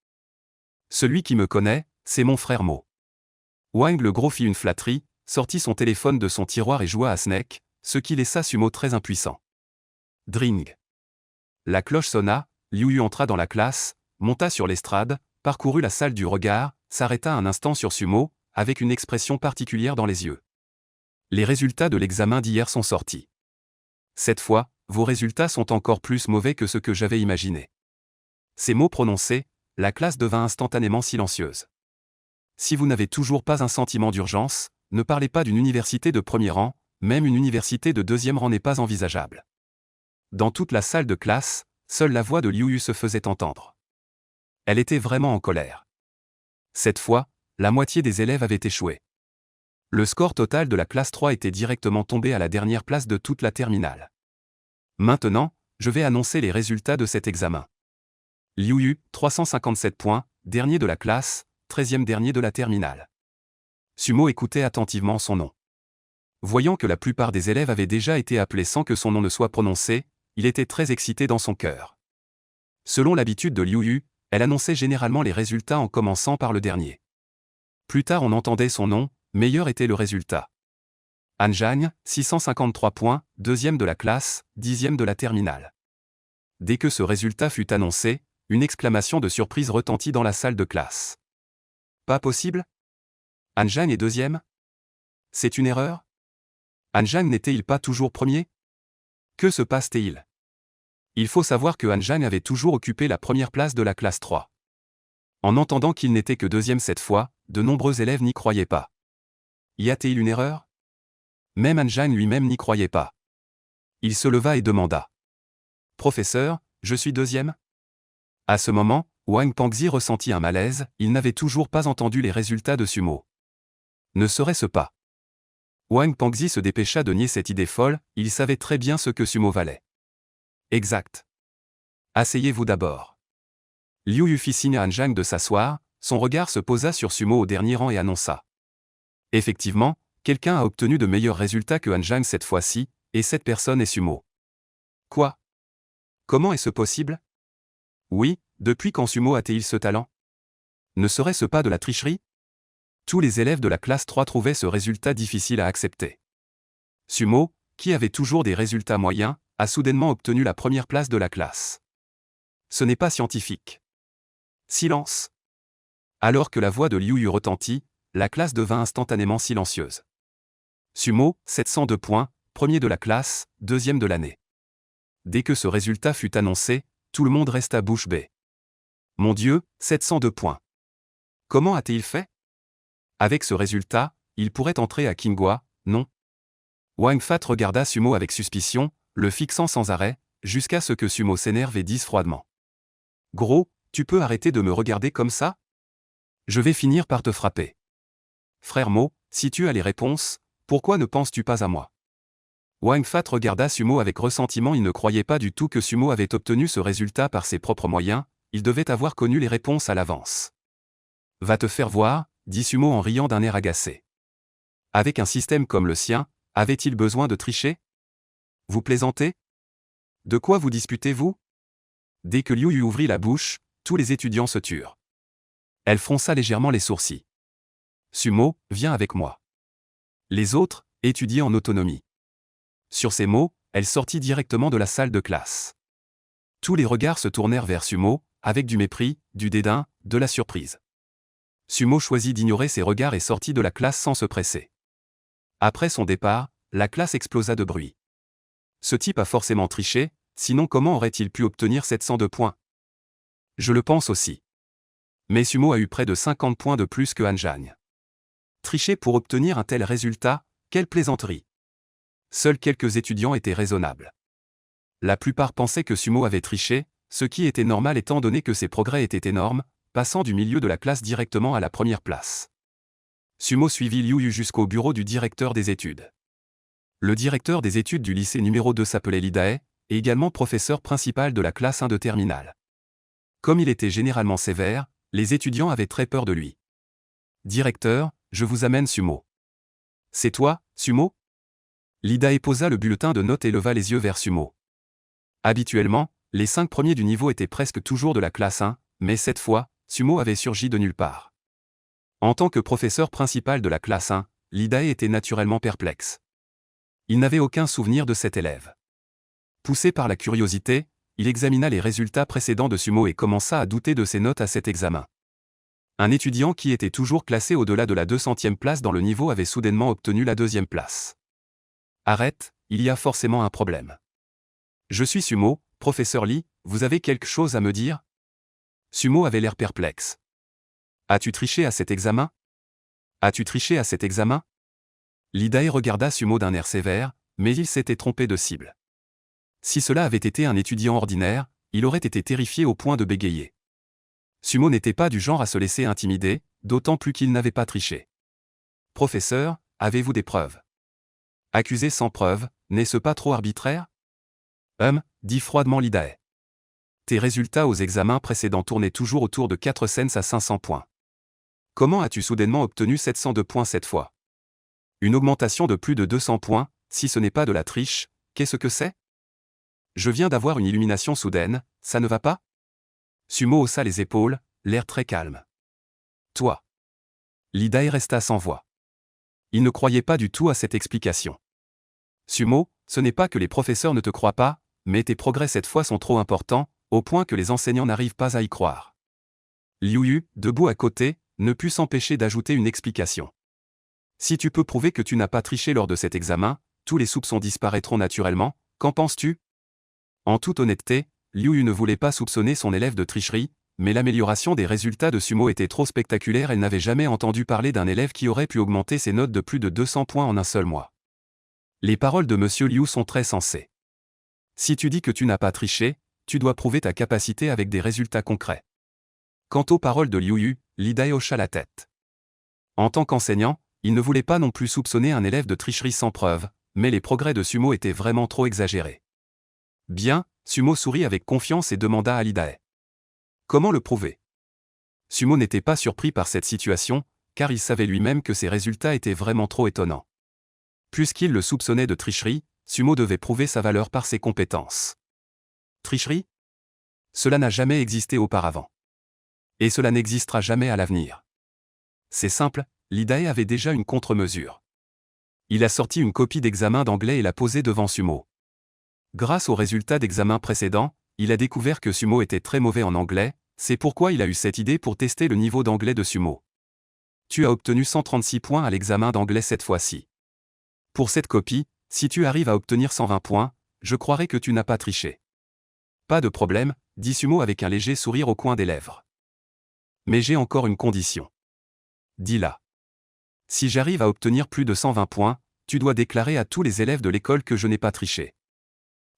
Celui qui me connaît, c'est mon frère Mo. Wang le gros fit une flatterie, sortit son téléphone de son tiroir et joua à Snake, ce qui laissa Sumo très impuissant. Dring. La cloche sonna, Liu Yu entra dans la classe, monta sur l'estrade, parcourut la salle du regard, s'arrêta un instant sur Sumo, avec une expression particulière dans les yeux. Les résultats de l'examen d'hier sont sortis. Cette fois, vos résultats sont encore plus mauvais que ce que j'avais imaginé. Ces mots prononcés, la classe devint instantanément silencieuse. Si vous n'avez toujours pas un sentiment d'urgence, ne parlez pas d'une université de premier rang, même une université de deuxième rang n'est pas envisageable. Dans toute la salle de classe, seule la voix de Liu Yu se faisait entendre. Elle était vraiment en colère. Cette fois, la moitié des élèves avaient échoué. Le score total de la classe 3 était directement tombé à la dernière place de toute la terminale. Maintenant, je vais annoncer les résultats de cet examen. Liu Yu, 357 points, dernier de la classe, 13e dernier de la terminale. Sumo écoutait attentivement son nom. Voyant que la plupart des élèves avaient déjà été appelés sans que son nom ne soit prononcé, il était très excité dans son cœur. Selon l'habitude de Liu Yu, elle annonçait généralement les résultats en commençant par le dernier. Plus tard on entendait son nom, meilleur était le résultat. Han Zhang, 653 points, deuxième de la classe, 10e de la terminale. Dès que ce résultat fut annoncé, une exclamation de surprise retentit dans la salle de classe. Pas possible? Han Zhang est deuxième? C'est une erreur? Han Zhang n'était-il pas toujours premier? Que se passe-t-il? Il faut savoir que Han Zhang avait toujours occupé la première place de la classe 3. En entendant qu'il n'était que deuxième cette fois, de nombreux élèves n'y croyaient pas. Y a-t-il une erreur? Même Han Zhang lui-même n'y croyait pas. Il se leva et demanda. Professeur, je suis deuxième? À ce moment, Wang Pangzi ressentit un malaise, il n'avait toujours pas entendu les résultats de Sumo. Ne serait-ce pas? Wang Pangzi se dépêcha de nier cette idée folle, il savait très bien ce que Sumo valait. Exact. Asseyez-vous d'abord. Liu Yu fit signe à Han Zhang de s'asseoir, son regard se posa sur Sumo au dernier rang et annonça. Effectivement, quelqu'un a obtenu de meilleurs résultats que Han Zhang cette fois-ci, et cette personne est Sumo. Quoi? Comment est-ce possible? Oui, depuis quand Sumo a-t-il ce talent? Ne serait-ce pas de la tricherie? Tous les élèves de la classe 3 trouvaient ce résultat difficile à accepter. Sumo, qui avait toujours des résultats moyens, a soudainement obtenu la première place de la classe. Ce n'est pas scientifique. Silence. Alors que la voix de Liu Yu retentit, la classe devint instantanément silencieuse. Sumo, 702 points, premier de la classe, deuxième de l'année. Dès que ce résultat fut annoncé, tout le monde resta bouche bée. Mon Dieu, 702 points. Comment a-t-il fait? Avec ce résultat, il pourrait entrer à Qinghua, non? Wang Fat regarda Sumo avec suspicion, le fixant sans arrêt, jusqu'à ce que Sumo s'énerve et dise froidement. Gros, tu peux arrêter de me regarder comme ça? Je vais finir par te frapper. Frère Mo, si tu as les réponses, pourquoi ne penses-tu pas à moi? Wang Fat regarda Sumo avec ressentiment, il ne croyait pas du tout que Sumo avait obtenu ce résultat par ses propres moyens, il devait avoir connu les réponses à l'avance. Va te faire voir, dit Sumo en riant d'un air agacé. Avec un système comme le sien, avait-il besoin de tricher? Vous plaisantez? De quoi vous disputez-vous? Dès que Liu Yu ouvrit la bouche, tous les étudiants se turent. Elle fronça légèrement les sourcils. Sumo, viens avec moi. Les autres, étudiaient en autonomie. Sur ces mots, elle sortit directement de la salle de classe. Tous les regards se tournèrent vers Sumo, avec du mépris, du dédain, de la surprise. Sumo choisit d'ignorer ces regards et sortit de la classe sans se presser. Après son départ, la classe explosa de bruit. Ce type a forcément triché, sinon comment aurait-il pu obtenir 702 points? Je le pense aussi. Mais Sumo a eu près de 50 points de plus que Han Zhang. Tricher pour obtenir un tel résultat, quelle plaisanterie! Seuls quelques étudiants étaient raisonnables. La plupart pensaient que Sumo avait triché, ce qui était normal étant donné que ses progrès étaient énormes, passant du milieu de la classe directement à la première place. Sumo suivit Liu Yu jusqu'au bureau du directeur des études. Le directeur des études du lycée numéro 2 s'appelait Li Dae, et également professeur principal de la classe 1 de terminale. Comme il était généralement sévère, les étudiants avaient très peur de lui. Directeur, je vous amène Sumo. C'est toi, Sumo? Li Dae posa le bulletin de notes et leva les yeux vers Sumo. Habituellement, les 5 premiers du niveau étaient presque toujours de la classe 1, mais cette fois, Sumo avait surgi de nulle part. En tant que professeur principal de la classe 1, Li Dae était naturellement perplexe. Il n'avait aucun souvenir de cet élève. Poussé par la curiosité, il examina les résultats précédents de Sumo et commença à douter de ses notes à cet examen. Un étudiant qui était toujours classé au-delà de la 200e place dans le niveau avait soudainement obtenu la 2e place. Arrête, il y a forcément un problème. Je suis Sumo, professeur Li, vous avez quelque chose à me dire? Sumo avait l'air perplexe. As-tu triché à cet examen? As-tu triché à cet examen? Li Dae regarda Sumo d'un air sévère, mais il s'était trompé de cible. Si cela avait été un étudiant ordinaire, il aurait été terrifié au point de bégayer. Sumo n'était pas du genre à se laisser intimider, d'autant plus qu'il n'avait pas triché. Professeur, avez-vous des preuves? Accuser sans preuve, n'est-ce pas trop arbitraire? Dit froidement l'IDAE. Tes résultats aux examens précédents tournaient toujours autour de 4 cents à 500 points. Comment as-tu soudainement obtenu 702 points cette fois? Une augmentation de plus de 200 points, si ce n'est pas de la triche, qu'est-ce que c'est? Je viens d'avoir une illumination soudaine, ça ne va pas? Sumo haussa les épaules, l'air très calme. Toi. L'IDAE resta sans voix. Il ne croyait pas du tout à cette explication. Sumo, ce n'est pas que les professeurs ne te croient pas, mais tes progrès cette fois sont trop importants, au point que les enseignants n'arrivent pas à y croire. Liu Yu, debout à côté, ne put s'empêcher d'ajouter une explication. Si tu peux prouver que tu n'as pas triché lors de cet examen, tous les soupçons disparaîtront naturellement, qu'en penses-tu? En toute honnêteté, Liu Yu ne voulait pas soupçonner son élève de tricherie, mais l'amélioration des résultats de Sumo était trop spectaculaire, elle n'avait jamais entendu parler d'un élève qui aurait pu augmenter ses notes de plus de 200 points en un seul mois. Les paroles de Monsieur Liu sont très sensées. Si tu dis que tu n'as pas triché, tu dois prouver ta capacité avec des résultats concrets. Quant aux paroles de Liu Yu, l'IDAE hocha la tête. En tant qu'enseignant, il ne voulait pas non plus soupçonner un élève de tricherie sans preuve, mais les progrès de Sumo étaient vraiment trop exagérés. Bien, Sumo sourit avec confiance et demanda à l'IDAE. Comment le prouver? Sumo n'était pas surpris par cette situation, car il savait lui-même que ses résultats étaient vraiment trop étonnants. Puisqu'il le soupçonnait de tricherie, Sumo devait prouver sa valeur par ses compétences. Tricherie? Cela n'a jamais existé auparavant. Et cela n'existera jamais à l'avenir. C'est simple, l'IDAE avait déjà une contre-mesure. Il a sorti une copie d'examen d'anglais et l'a posée devant Sumo. Grâce aux résultats d'examen précédents, il a découvert que Sumo était très mauvais en anglais, c'est pourquoi il a eu cette idée pour tester le niveau d'anglais de Sumo. Tu as obtenu 136 points à l'examen d'anglais cette fois-ci. Pour cette copie, si tu arrives à obtenir 120 points, je croirai que tu n'as pas triché. Pas de problème, dit Sumo avec un léger sourire au coin des lèvres. Mais j'ai encore une condition. Dis-la. Si j'arrive à obtenir plus de 120 points, tu dois déclarer à tous les élèves de l'école que je n'ai pas triché.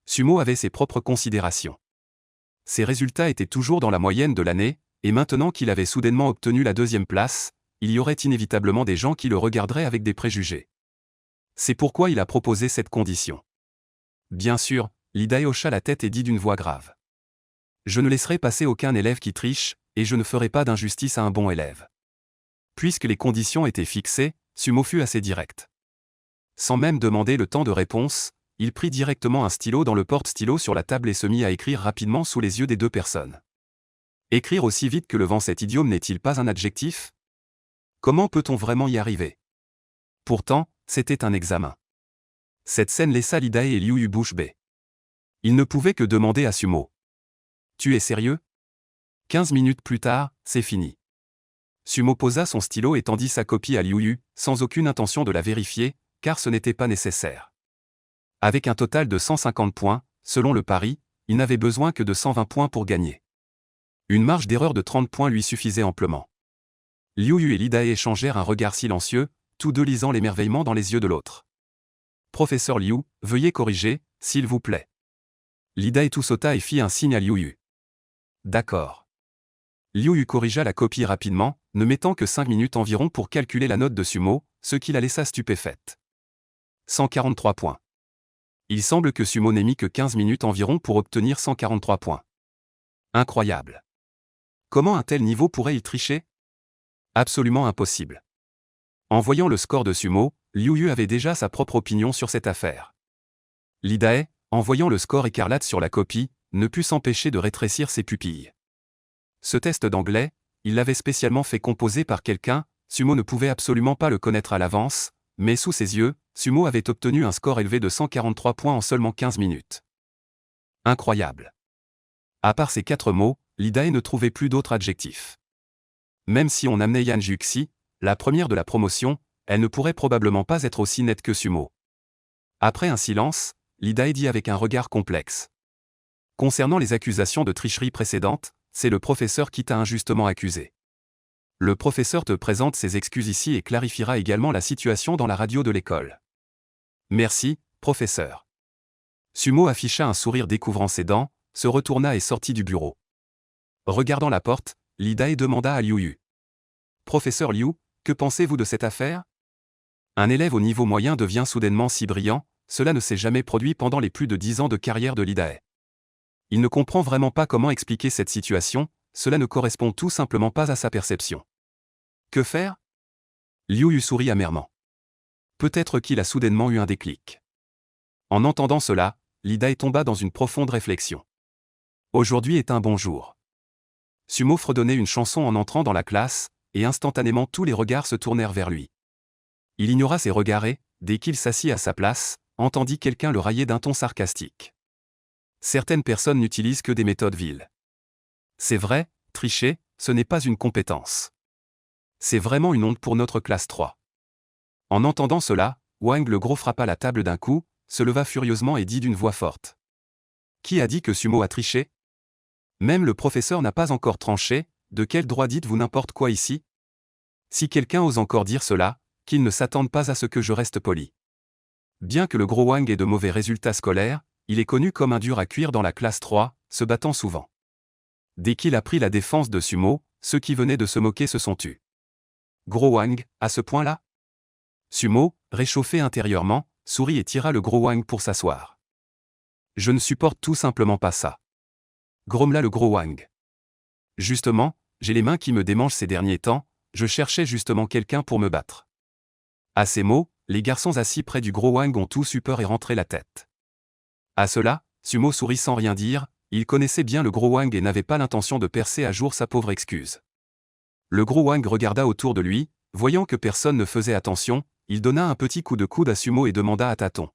Sumo avait ses propres considérations. Ses résultats étaient toujours dans la moyenne de l'année, et maintenant qu'il avait soudainement obtenu la 2e place, il y aurait inévitablement des gens qui le regarderaient avec des préjugés. C'est pourquoi il a proposé cette condition. Bien sûr, l'IDAE hocha la tête et dit d'une voix grave. Je ne laisserai passer aucun élève qui triche, et je ne ferai pas d'injustice à un bon élève. Puisque les conditions étaient fixées, Sumo fut assez direct. Sans même demander le temps de réponse, il prit directement un stylo dans le porte-stylo sur la table et se mit à écrire rapidement sous les yeux des deux personnes. Écrire aussi vite que le vent, cet idiome n'est-il pas un adjectif? Comment peut-on vraiment y arriver? Pourtant, c'était un examen. Cette scène laissa l'IDAE et Liu Yu bouche bée. Il ne pouvait que demander à Sumo. Tu es sérieux? 15 minutes plus tard, c'est fini. Sumo posa son stylo et tendit sa copie à Liu Yu, sans aucune intention de la vérifier, car ce n'était pas nécessaire. Avec un total de 150 points, selon le pari, il n'avait besoin que de 120 points pour gagner. Une marge d'erreur de 30 points lui suffisait amplement. Liu Yu et l'IDAE échangèrent un regard silencieux, tous deux lisant l'émerveillement dans les yeux de l'autre. Professeur Liu, veuillez corriger, s'il vous plaît. L'IDAE tout sauta et fit un signe à Liu Yu. D'accord. Liu Yu corrigea la copie rapidement, ne mettant que 5 minutes environ pour calculer la note de Sumo, ce qui la laissa stupéfaite. 143 points. Il semble que Sumo n'ait mis que 15 minutes environ pour obtenir 143 points. Incroyable. Comment un tel niveau pourrait-il tricher? Absolument impossible. En voyant le score de Sumo, Liu Yu avait déjà sa propre opinion sur cette affaire. L'IDAE, en voyant le score écarlate sur la copie, ne put s'empêcher de rétrécir ses pupilles. Ce test d'anglais, il l'avait spécialement fait composer par quelqu'un, Sumo ne pouvait absolument pas le connaître à l'avance, mais sous ses yeux, Sumo avait obtenu un score élevé de 143 points en seulement 15 minutes. Incroyable. À part ces 4 mots, l'IDAE ne trouvait plus d'autres adjectifs. Même si on amenait Yan Juxi, la première de la promotion, elle ne pourrait probablement pas être aussi nette que Sumo. Après un silence, l'IDAE dit avec un regard complexe. Concernant les accusations de tricherie précédentes, c'est le professeur qui t'a injustement accusé. Le professeur te présente ses excuses ici et clarifiera également la situation dans la radio de l'école. Merci, professeur. Sumo afficha un sourire découvrant ses dents, se retourna et sortit du bureau. Regardant la porte, l'IDAE demanda à Liu Yu. Professeur Liu, que pensez-vous de cette affaire? Un élève au niveau moyen devient soudainement si brillant, cela ne s'est jamais produit pendant les plus de 10 ans de carrière de l'IDAE. Il ne comprend vraiment pas comment expliquer cette situation, cela ne correspond tout simplement pas à sa perception. Que faire? Liu Yu sourit amèrement. Peut-être qu'il a soudainement eu un déclic. En entendant cela, l'IDAE tomba dans une profonde réflexion. Aujourd'hui est un bon jour. Sumo fredonnait une chanson en entrant dans la classe, et instantanément tous les regards se tournèrent vers lui. Il ignora ces regards et, dès qu'il s'assit à sa place, entendit quelqu'un le railler d'un ton sarcastique. Certaines personnes n'utilisent que des méthodes viles. C'est vrai, tricher, ce n'est pas une compétence. C'est vraiment une honte pour notre classe 3. En entendant cela, Wang le Gros frappa la table d'un coup, se leva furieusement et dit d'une voix forte. Qui a dit que Sumo a triché? Même le professeur n'a pas encore tranché, de quel droit dites-vous n'importe quoi ici? Si quelqu'un ose encore dire cela, qu'il ne s'attende pas à ce que je reste poli. Bien que le Gros Wang ait de mauvais résultats scolaires, il est connu comme un dur à cuire dans la classe 3, se battant souvent. Dès qu'il a pris la défense de Sumo, ceux qui venaient de se moquer se sont tus. Gros Wang, à ce point-là? Sumo, réchauffé intérieurement, sourit et tira le Gros Wang pour s'asseoir. Je ne supporte tout simplement pas ça. Grommela le Gros Wang. Justement, j'ai les mains qui me démangent ces derniers temps, je cherchais justement quelqu'un pour me battre. À ces mots, les garçons assis près du Gros Wang ont tous eu peur et rentré la tête. À cela, Sumo sourit sans rien dire, il connaissait bien le Gros Wang et n'avait pas l'intention de percer à jour sa pauvre excuse. Le Gros Wang regarda autour de lui, voyant que personne ne faisait attention, il donna un petit coup de coude à Sumo et demanda à tâtons.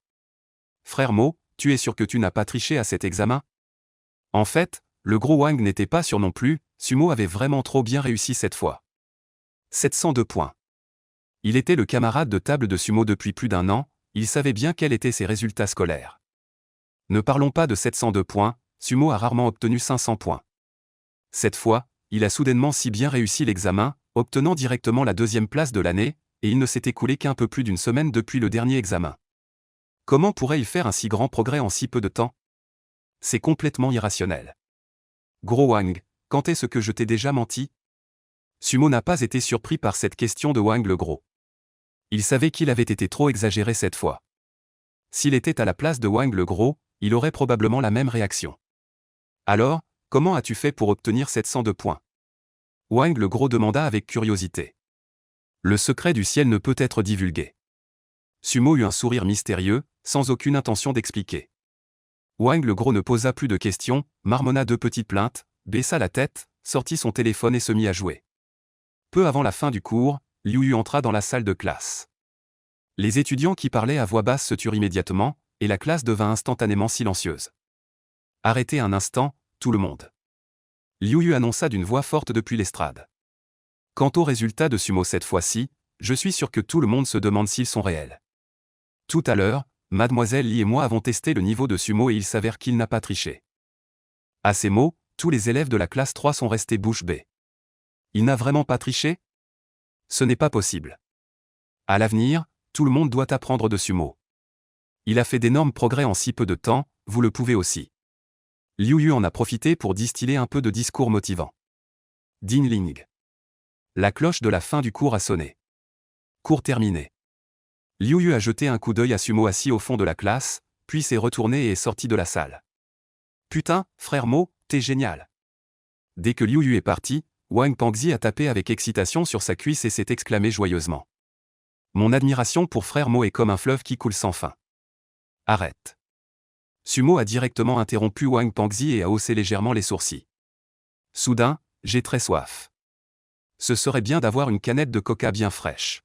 Frère Mo, tu es sûr que tu n'as pas triché à cet examen? En fait, le Gros Wang n'était pas sûr non plus, Sumo avait vraiment trop bien réussi cette fois. 702 points. Il était le camarade de table de Sumo depuis plus d'un an, il savait bien quels étaient ses résultats scolaires. Ne parlons pas de 702 points, Sumo a rarement obtenu 500 points. Cette fois, il a soudainement si bien réussi l'examen, obtenant directement la 2e place de l'année, et il ne s'est écoulé qu'un peu plus d'une semaine depuis le dernier examen. Comment pourrait-il faire un si grand progrès en si peu de temps? C'est complètement irrationnel. Gros Wang, quand est-ce que je t'ai déjà menti? Sumo n'a pas été surpris par cette question de Wang le Gros. Il savait qu'il avait été trop exagéré cette fois. S'il était à la place de Wang le Gros, il aurait probablement la même réaction. Alors, comment as-tu fait pour obtenir 702 points? Wang le Gros demanda avec curiosité. Le secret du ciel ne peut être divulgué. Sumo eut un sourire mystérieux, sans aucune intention d'expliquer. Wang le Gros ne posa plus de questions, marmonna 2 petites plaintes, baissa la tête, sortit son téléphone et se mit à jouer. Peu avant la fin du cours, Liu Yu entra dans la salle de classe. Les étudiants qui parlaient à voix basse se turent immédiatement, et la classe devint instantanément silencieuse. Arrêtez un instant, tout le monde. Liu Yu annonça d'une voix forte depuis l'estrade. Quant aux résultats de Sumo cette fois-ci, je suis sûr que tout le monde se demande s'ils sont réels. Tout à l'heure, Mademoiselle Li et moi avons testé le niveau de Sumo et il s'avère qu'il n'a pas triché. À ces mots, tous les élèves de la classe 3 sont restés bouche bée. Il n'a vraiment pas triché? Ce n'est pas possible. À l'avenir, tout le monde doit apprendre de Sumo. Il a fait d'énormes progrès en si peu de temps, vous le pouvez aussi. Liu Yu en a profité pour distiller un peu de discours motivant. Ding ling. La cloche de la fin du cours a sonné. Cours terminé. Liu Yu a jeté un coup d'œil à Sumo assis au fond de la classe, puis s'est retourné et est sorti de la salle. Putain, frère Mo, t'es génial. Dès que Liu Yu est parti, Wang Pangzi a tapé avec excitation sur sa cuisse et s'est exclamé joyeusement. Mon admiration pour frère Mo est comme un fleuve qui coule sans fin. Arrête. Sumo a directement interrompu Wang Pangzi et a haussé légèrement les sourcils. Soudain, j'ai très soif. Ce serait bien d'avoir une canette de coca bien fraîche.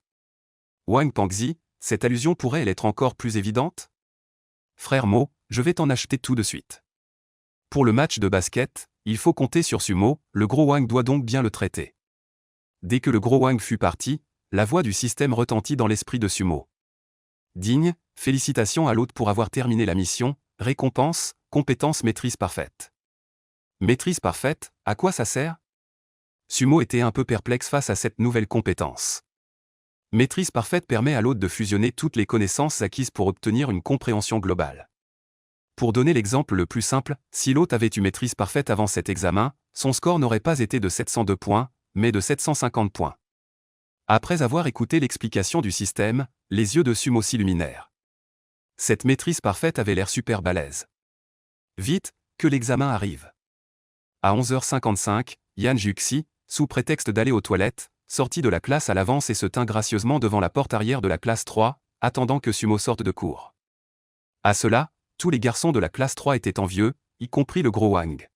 Wang Pangzi, cette allusion pourrait-elle être encore plus évidente? Frère Mo, je vais t'en acheter tout de suite. Pour le match de basket, il faut compter sur Sumo, le Gros Wang doit donc bien le traiter. Dès que le Gros Wang fut parti, la voix du système retentit dans l'esprit de Sumo. Digne, félicitations à l'hôte pour avoir terminé la mission, récompense, compétence maîtrise parfaite. Maîtrise parfaite, à quoi ça sert? Sumo était un peu perplexe face à cette nouvelle compétence. Maîtrise parfaite permet à l'hôte de fusionner toutes les connaissances acquises pour obtenir une compréhension globale. Pour donner l'exemple le plus simple, si l'hôte avait eu maîtrise parfaite avant cet examen, son score n'aurait pas été de 702 points, mais de 750 points. Après avoir écouté l'explication du système, les yeux de Sumo s'illuminèrent. Cette maîtrise parfaite avait l'air super balèze. Vite, que l'examen arrive. À 11h55, Yan Juxi, sous prétexte d'aller aux toilettes, sortit de la classe à l'avance et se tint gracieusement devant la porte arrière de la classe 3, attendant que Sumo sorte de cours. À cela, tous les garçons de la classe 3 étaient envieux, y compris le gros Wang.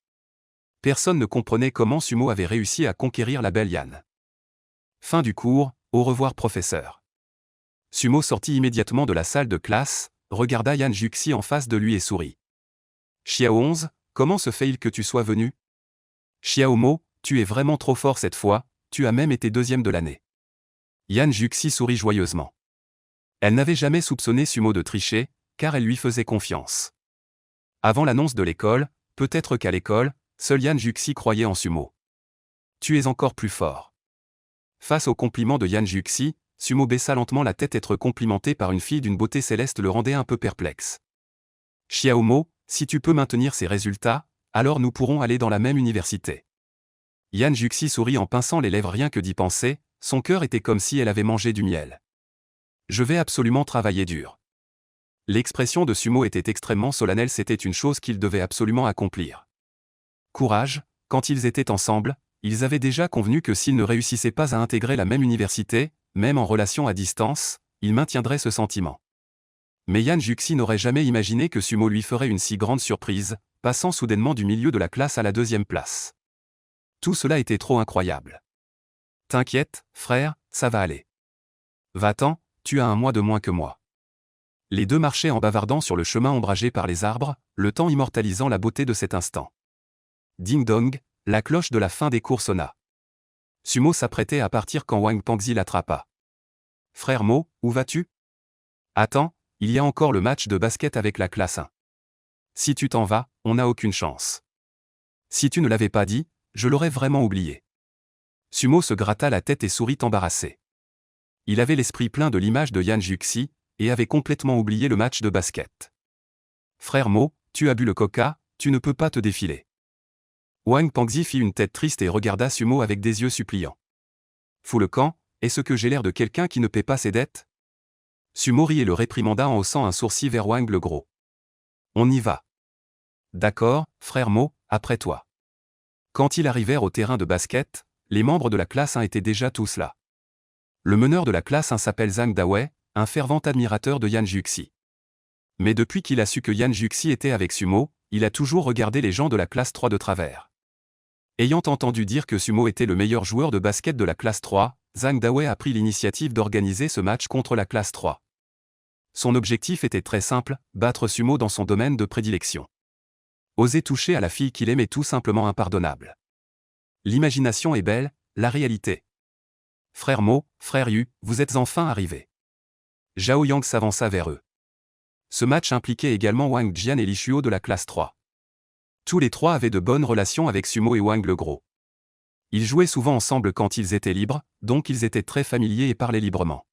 Personne ne comprenait comment Sumo avait réussi à conquérir la belle Yan. Fin du cours, au revoir professeur. Sumo sortit immédiatement de la salle de classe, regarda Yan Juxi en face de lui et sourit. Xiao 11, comment se fait-il que tu sois venu? Xiao Mo, tu es vraiment trop fort cette fois, tu as même été deuxième de l'année. Yan Juxi sourit joyeusement. Elle n'avait jamais soupçonné Sumo de tricher, car elle lui faisait confiance. Avant l'annonce de l'école, peut-être qu'à l'école, seul Yan Juxi croyait en Sumo. Tu es encore plus fort. Face au compliment de Yan Juxi, Sumo baissa lentement la tête. Être complimenté par une fille d'une beauté céleste le rendait un peu perplexe. Xiao Mo, si tu peux maintenir ces résultats, alors nous pourrons aller dans la même université. Yan Juxi sourit en pinçant les lèvres. Rien que d'y penser, son cœur était comme si elle avait mangé du miel. Je vais absolument travailler dur. L'expression de Sumo était extrêmement solennelle. C'était une chose qu'il devait absolument accomplir. Courage, quand ils étaient ensemble, ils avaient déjà convenu que s'ils ne réussissaient pas à intégrer la même université, même en relation à distance, ils maintiendraient ce sentiment. Mais Yan Juxi n'aurait jamais imaginé que Sumo lui ferait une si grande surprise, passant soudainement du milieu de la classe à la deuxième place. Tout cela était trop incroyable. T'inquiète, frère, ça va aller. Va-t'en, tu as un mois de moins que moi. Les deux marchaient en bavardant sur le chemin ombragé par les arbres, le temps immortalisant la beauté de cet instant. Ding-dong, la cloche de la fin des cours sonna. Sumo s'apprêtait à partir quand Wang Pangzi l'attrapa. Frère Mo, où vas-tu? Attends, il y a encore le match de basket avec la classe 1. Si tu t'en vas, on n'a aucune chance. Si tu ne l'avais pas dit, je l'aurais vraiment oublié. Sumo se gratta la tête et sourit embarrassé. Il avait l'esprit plein de l'image de Yan Juxi, et avait complètement oublié le match de basket. Frère Mo, tu as bu le coca, tu ne peux pas te défiler. Wang Pangzi fit une tête triste et regarda Sumo avec des yeux suppliants. Fous le camp, est-ce que j'ai l'air de quelqu'un qui ne paie pas ses dettes? Sumo rit et le réprimanda en haussant un sourcil vers Wang le gros. On y va. D'accord, frère Mo, après toi. Quand ils arrivèrent au terrain de basket, les membres de la classe 1 étaient déjà tous là. Le meneur de la classe 1 s'appelle Zhang Dawei, un fervent admirateur de Yan Juxi. Mais depuis qu'il a su que Yan Juxi était avec Sumo, il a toujours regardé les gens de la classe 3 de travers. Ayant entendu dire que Sumo était le meilleur joueur de basket de la classe 3, Zhang Dawei a pris l'initiative d'organiser ce match contre la classe 3. Son objectif était très simple, battre Sumo dans son domaine de prédilection. Oser toucher à la fille qu'il aime est tout simplement impardonnable. L'imagination est belle, la réalité. Frère Mo, frère Yu, vous êtes enfin arrivés. Zhao Yang s'avança vers eux. Ce match impliquait également Wang Jian et Li Shuo de la classe 3. Tous les trois avaient de bonnes relations avec Sumo et Wang le Gros. Ils jouaient souvent ensemble quand ils étaient libres, donc ils étaient très familiers et parlaient librement.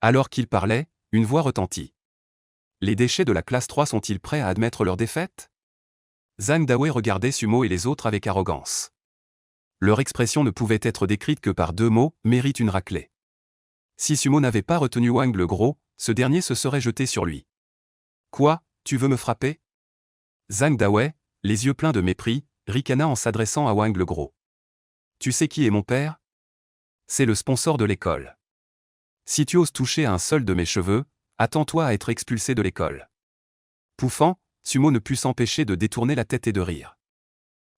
Alors qu'ils parlaient, une voix retentit. Les déchets de la classe 3 sont-ils prêts à admettre leur défaite? Zhang Dawei regardait Sumo et les autres avec arrogance. Leur expression ne pouvait être décrite que par deux mots, mérite une raclée. Si Sumo n'avait pas retenu Wang le Gros, ce dernier se serait jeté sur lui. Quoi, tu veux me frapper? Zhang Dawei, les yeux pleins de mépris, ricana en s'adressant à Wang le Gros. Tu sais qui est mon père? C'est le sponsor de l'école. Si tu oses toucher à un seul de mes cheveux, attends-toi à être expulsé de l'école. Pouffant, Sumo ne put s'empêcher de détourner la tête et de rire.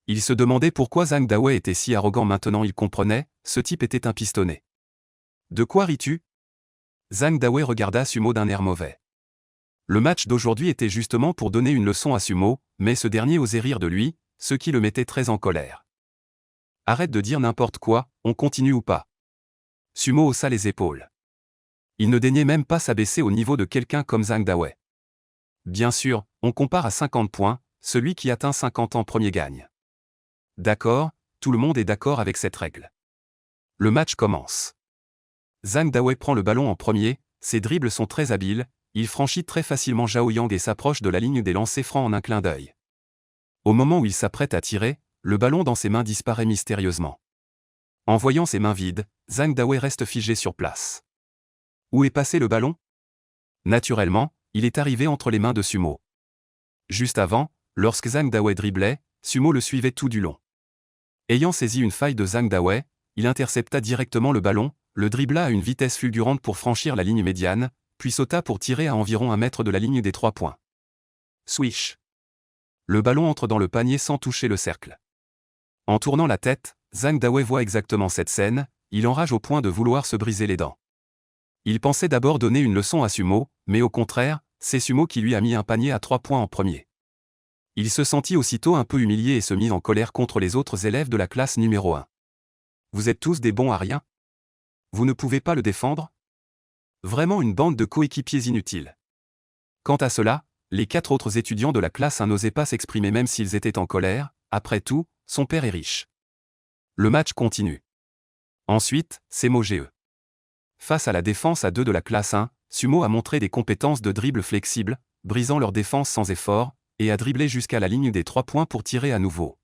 Il se demandait pourquoi Zhang Dawei était si arrogant. Maintenant il comprenait, ce type était un pistonné. De quoi ris-tu? Zhang Dawei regarda Sumo d'un air mauvais. Le match d'aujourd'hui était justement pour donner une leçon à Sumo, mais ce dernier osait rire de lui, ce qui le mettait très en colère. Arrête de dire n'importe quoi, on continue ou pas? Sumo haussa les épaules. Il ne daignait même pas s'abaisser au niveau de quelqu'un comme Zhang Dawei. Bien sûr, on compare à 50 points, celui qui atteint 50 en premier gagne. D'accord, tout le monde est d'accord avec cette règle. Le match commence. Zhang Dawei prend le ballon en premier, ses dribbles sont très habiles, il franchit très facilement Zhao Yang et s'approche de la ligne des lancers francs en un clin d'œil. Au moment où il s'apprête à tirer, le ballon dans ses mains disparaît mystérieusement. En voyant ses mains vides, Zhang Dawei reste figé sur place. Où est passé le ballon? Naturellement, il est arrivé entre les mains de Sumo. Juste avant, lorsque Zhang Dawei driblait, Sumo le suivait tout du long. Ayant saisi une faille de Zhang Dawei, il intercepta directement le ballon, le dribbla à une vitesse fulgurante pour franchir la ligne médiane, puis sauta pour tirer à environ 1 mètre de la ligne des 3 points. Swish. Le ballon entre dans le panier sans toucher le cercle. En tournant la tête, Zhang Dawei voit exactement cette scène, il enrage au point de vouloir se briser les dents. Il pensait d'abord donner une leçon à Sumo, mais au contraire, c'est Sumo qui lui a mis un panier à 3 points en premier. Il se sentit aussitôt un peu humilié et se mit en colère contre les autres élèves de la classe numéro 1. Vous êtes tous des bons à rien? Vous ne pouvez pas le défendre? Vraiment une bande de coéquipiers inutiles. Quant à cela, les 4 autres étudiants de la classe 1 n'osaient pas s'exprimer même s'ils étaient en colère, après tout, son père est riche. Le match continue. Ensuite, c'est Mo-ge. Face à la défense à 2 de la classe 1, Sumo a montré des compétences de dribble flexible, brisant leur défense sans effort, et a dribblé jusqu'à la ligne des 3 points pour tirer à nouveau.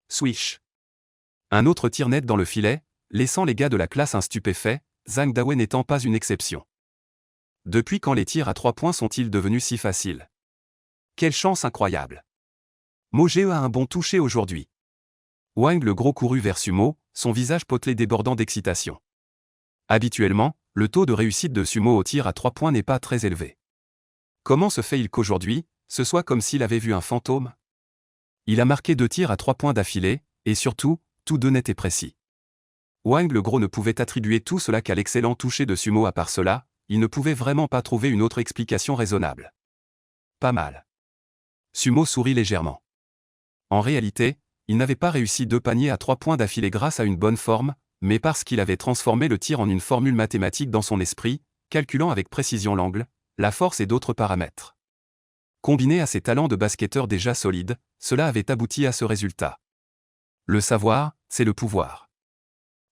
Swish. Un autre tir net dans le filet, laissant les gars de la classe 1 stupéfaits, Zhang Dawei n'étant pas une exception. Depuis quand les tirs à 3 points sont-ils devenus si faciles? Quelle chance incroyable! Mo-ge a un bon toucher aujourd'hui. Wang le gros courut vers Sumo, son visage potelé débordant d'excitation. Habituellement, le taux de réussite de Sumo au tir à 3 points n'est pas très élevé. Comment se fait-il qu'aujourd'hui, ce soit comme s'il avait vu un fantôme? Il a marqué 2 tirs à 3 points d'affilée, et surtout, tous 2 nets et précis. Wang le gros ne pouvait attribuer tout cela qu'à l'excellent toucher de Sumo. À part cela, il ne pouvait vraiment pas trouver une autre explication raisonnable. Pas mal. Sumo sourit légèrement. En réalité, il n'avait pas réussi 2 paniers à 3 points d'affilée grâce à une bonne forme, mais parce qu'il avait transformé le tir en une formule mathématique dans son esprit, calculant avec précision l'angle, la force et d'autres paramètres. Combiné à ses talents de basketteur déjà solides, cela avait abouti à ce résultat. Le savoir, c'est le pouvoir.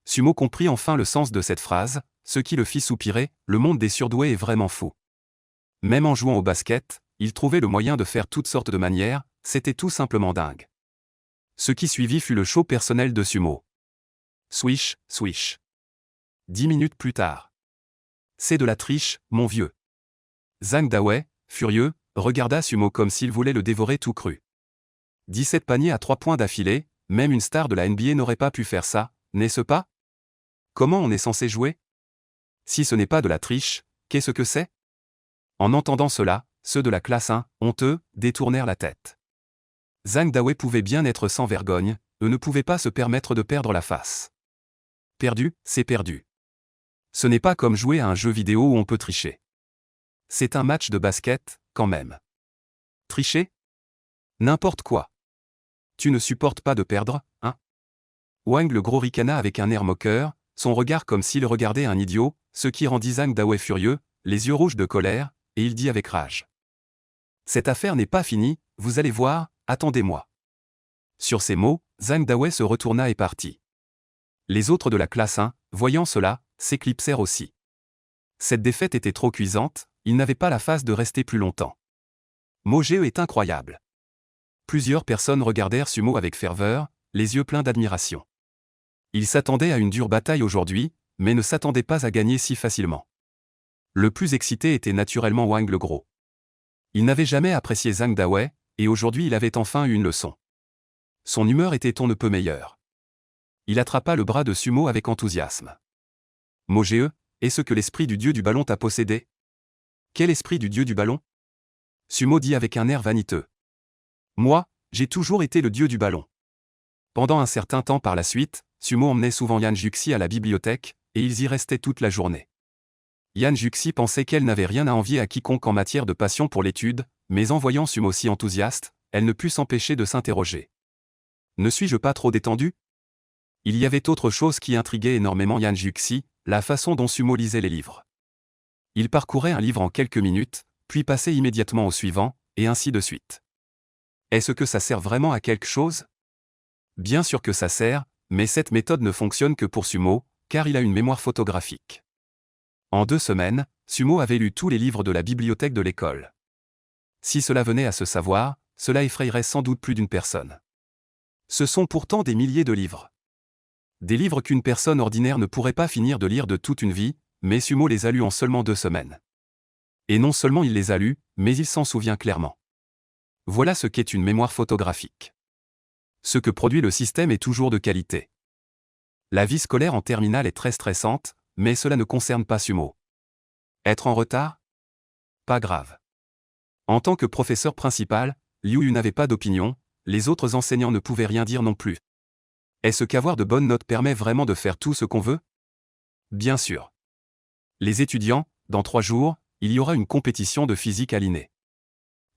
Sumo comprit enfin le sens de cette phrase, ce qui le fit soupirer, le monde des surdoués est vraiment fou. Même en jouant au basket, il trouvait le moyen de faire toutes sortes de manières, c'était tout simplement dingue. Ce qui suivit fut le show personnel de Sumo. Swish, swish. 10 minutes plus tard. C'est de la triche, mon vieux. Zhang Dawei, furieux, regarda Sumo comme s'il voulait le dévorer tout cru. 17 paniers à 3 points d'affilée, même une star de la NBA n'aurait pas pu faire ça, n'est-ce pas? Comment on est censé jouer? Si ce n'est pas de la triche, qu'est-ce que c'est? En entendant cela, ceux de la classe 1, honteux, détournèrent la tête. Zhang Dawei pouvait bien être sans vergogne, eux ne pouvaient pas se permettre de perdre la face. Perdu, c'est perdu. Ce n'est pas comme jouer à un jeu vidéo où on peut tricher. C'est un match de basket, quand même. Tricher? N'importe quoi. Tu ne supportes pas de perdre, hein? Wang le gros ricana avec un air moqueur, son regard comme s'il regardait un idiot, ce qui rendit Zhang Dawei furieux, les yeux rouges de colère, et il dit avec rage. Cette affaire n'est pas finie, vous allez voir, attendez-moi. Sur ces mots, Zhang Dawei se retourna et partit. Les autres de la classe 1, voyant cela, s'éclipsèrent aussi. Cette défaite était trop cuisante, ils n'avaient pas la face de rester plus longtemps. Mo-ge est incroyable. Plusieurs personnes regardèrent Sumo avec ferveur, les yeux pleins d'admiration. Ils s'attendaient à une dure bataille aujourd'hui, mais ne s'attendaient pas à gagner si facilement. Le plus excité était naturellement Wang le gros. Il n'avait jamais apprécié Zhang Dawei, et aujourd'hui il avait enfin eu une leçon. Son humeur était on ne peut meilleure. Il attrapa le bras de Sumo avec enthousiasme. Mo-ge, est-ce que l'esprit du dieu du ballon t'a possédé? Quel esprit du dieu du ballon? Sumo dit avec un air vaniteux. Moi, j'ai toujours été le dieu du ballon. Pendant un certain temps par la suite, Sumo emmenait souvent Yan Juxi à la bibliothèque, et ils y restaient toute la journée. Yan Juxi pensait qu'elle n'avait rien à envier à quiconque en matière de passion pour l'étude, mais en voyant Sumo si enthousiaste, elle ne put s'empêcher de s'interroger. Ne suis-je pas trop détendu? Il y avait autre chose qui intriguait énormément Yan Juxi, la façon dont Sumo lisait les livres. Il parcourait un livre en quelques minutes, puis passait immédiatement au suivant, et ainsi de suite. Est-ce que ça sert vraiment à quelque chose? Bien sûr que ça sert, mais cette méthode ne fonctionne que pour Sumo, car il a une mémoire photographique. En 2 semaines, Sumo avait lu tous les livres de la bibliothèque de l'école. Si cela venait à se savoir, cela effrayerait sans doute plus d'une personne. Ce sont pourtant des milliers de livres. Des livres qu'une personne ordinaire ne pourrait pas finir de lire de toute une vie, mais Sumo les a lus en seulement 2 semaines. Et non seulement il les a lus, mais il s'en souvient clairement. Voilà ce qu'est une mémoire photographique. Ce que produit le système est toujours de qualité. La vie scolaire en terminale est très stressante, mais cela ne concerne pas Sumo. Être en retard? Pas grave. En tant que professeur principal, Liu Yu n'avait pas d'opinion, les autres enseignants ne pouvaient rien dire non plus. Est-ce qu'avoir de bonnes notes permet vraiment de faire tout ce qu'on veut? Bien sûr. Les étudiants, dans 3 jours, il y aura une compétition de physique à l'INE.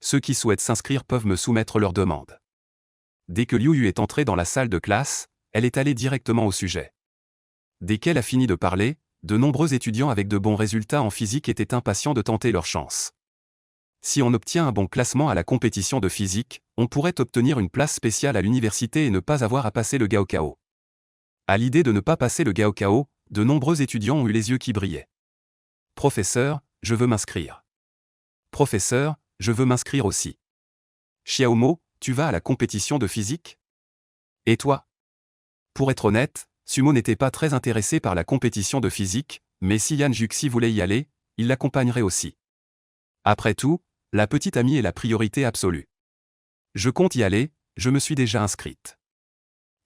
Ceux qui souhaitent s'inscrire peuvent me soumettre leurs demandes. Dès que Liu Yu est entrée dans la salle de classe, elle est allée directement au sujet. Dès qu'elle a fini de parler, de nombreux étudiants avec de bons résultats en physique étaient impatients de tenter leur chance. Si on obtient un bon classement à la compétition de physique, on pourrait obtenir une place spéciale à l'université et ne pas avoir à passer le Gaokao. À l'idée de ne pas passer le Gaokao, de nombreux étudiants ont eu les yeux qui brillaient. Professeur, je veux m'inscrire. Professeur, je veux m'inscrire aussi. Xiaomo, tu vas à la compétition de physique? Et toi? Pour être honnête, Sumo n'était pas très intéressé par la compétition de physique, mais si Yan Juxi voulait y aller, il l'accompagnerait aussi. Après tout, la petite amie est la priorité absolue. Je compte y aller, je me suis déjà inscrite.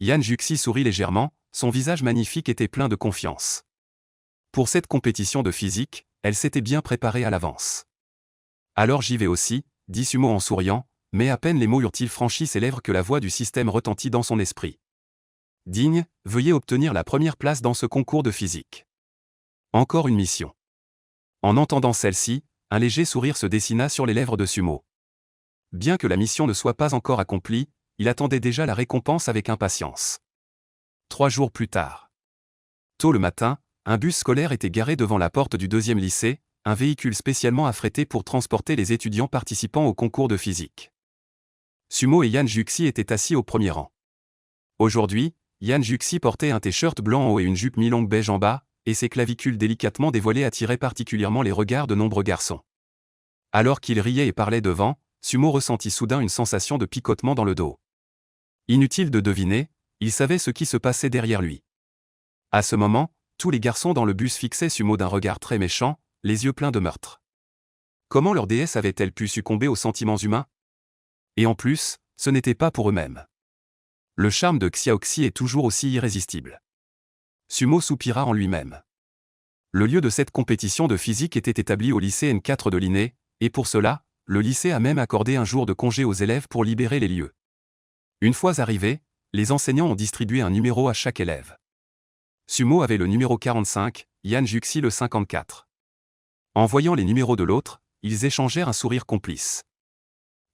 Yan Juxi sourit légèrement, son visage magnifique était plein de confiance. Pour cette compétition de physique, elle s'était bien préparée à l'avance. Alors j'y vais aussi, dit Sumo en souriant, mais à peine les mots eurent-ils franchi ses lèvres que la voix du système retentit dans son esprit. Digne, veuillez obtenir la première place dans ce concours de physique. Encore une mission. En entendant celle-ci, un léger sourire se dessina sur les lèvres de Sumo. Bien que la mission ne soit pas encore accomplie, il attendait déjà la récompense avec impatience. 3 jours plus tard. Tôt le matin, un bus scolaire était garé devant la porte du 2e lycée, un véhicule spécialement affrété pour transporter les étudiants participant au concours de physique. Sumo et Yan Juxi étaient assis au premier rang. Aujourd'hui, Yan Juxi portait un t-shirt blanc en haut et une jupe mi-longue beige en bas, et ses clavicules délicatement dévoilées attiraient particulièrement les regards de nombreux garçons. Alors qu'il riait et parlait devant, Sumo ressentit soudain une sensation de picotement dans le dos. Inutile de deviner, il savait ce qui se passait derrière lui. À ce moment, tous les garçons dans le bus fixaient Sumo d'un regard très méchant, les yeux pleins de meurtre. Comment leur déesse avait-elle pu succomber aux sentiments humains? Et en plus, ce n'était pas pour eux-mêmes. Le charme de Xiaoxi est toujours aussi irrésistible. Sumo soupira en lui-même. Le lieu de cette compétition de physique était établi au lycée N4 de l'INE, et pour cela, le lycée a même accordé un jour de congé aux élèves pour libérer les lieux. Une fois arrivés, les enseignants ont distribué un numéro à chaque élève. Sumo avait le numéro 45, Yan Juxi le 54. En voyant les numéros de l'autre, ils échangèrent un sourire complice.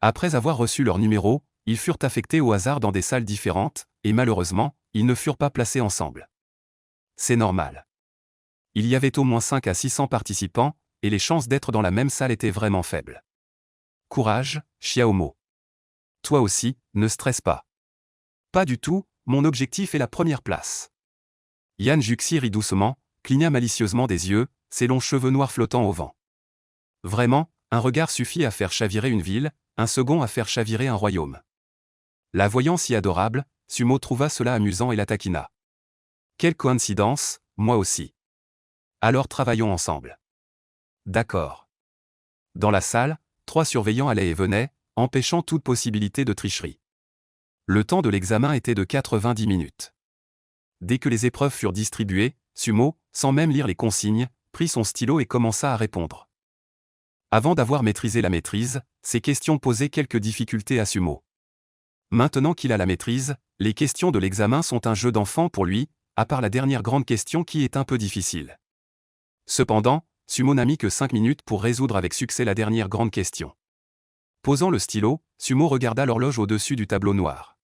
Après avoir reçu leur numéro, ils furent affectés au hasard dans des salles différentes, et malheureusement, ils ne furent pas placés ensemble. C'est normal. Il y avait au moins 5 à 600 participants, et les chances d'être dans la même salle étaient vraiment faibles. Courage, Xiaomo. Toi aussi, ne stresse pas. Pas du tout, mon objectif est la première place. Yan Juxi rit doucement, cligna malicieusement des yeux, ses longs cheveux noirs flottant au vent. Vraiment, un regard suffit à faire chavirer une ville, un second à faire chavirer un royaume. La voyant si adorable, Sumo trouva cela amusant et la taquina. Quelle coïncidence, moi aussi. Alors travaillons ensemble. D'accord. Dans la salle, 3 surveillants allaient et venaient, empêchant toute possibilité de tricherie. Le temps de l'examen était de 90 minutes. Dès que les épreuves furent distribuées, Sumo, sans même lire les consignes, prit son stylo et commença à répondre. Avant d'avoir maîtrisé la maîtrise, ces questions posaient quelques difficultés à Sumo. Maintenant qu'il a la maîtrise, les questions de l'examen sont un jeu d'enfant pour lui, à part la dernière grande question qui est un peu difficile. Cependant, Sumo n'a mis que 5 minutes pour résoudre avec succès la dernière grande question. Posant le stylo, Sumo regarda l'horloge au-dessus du tableau noir.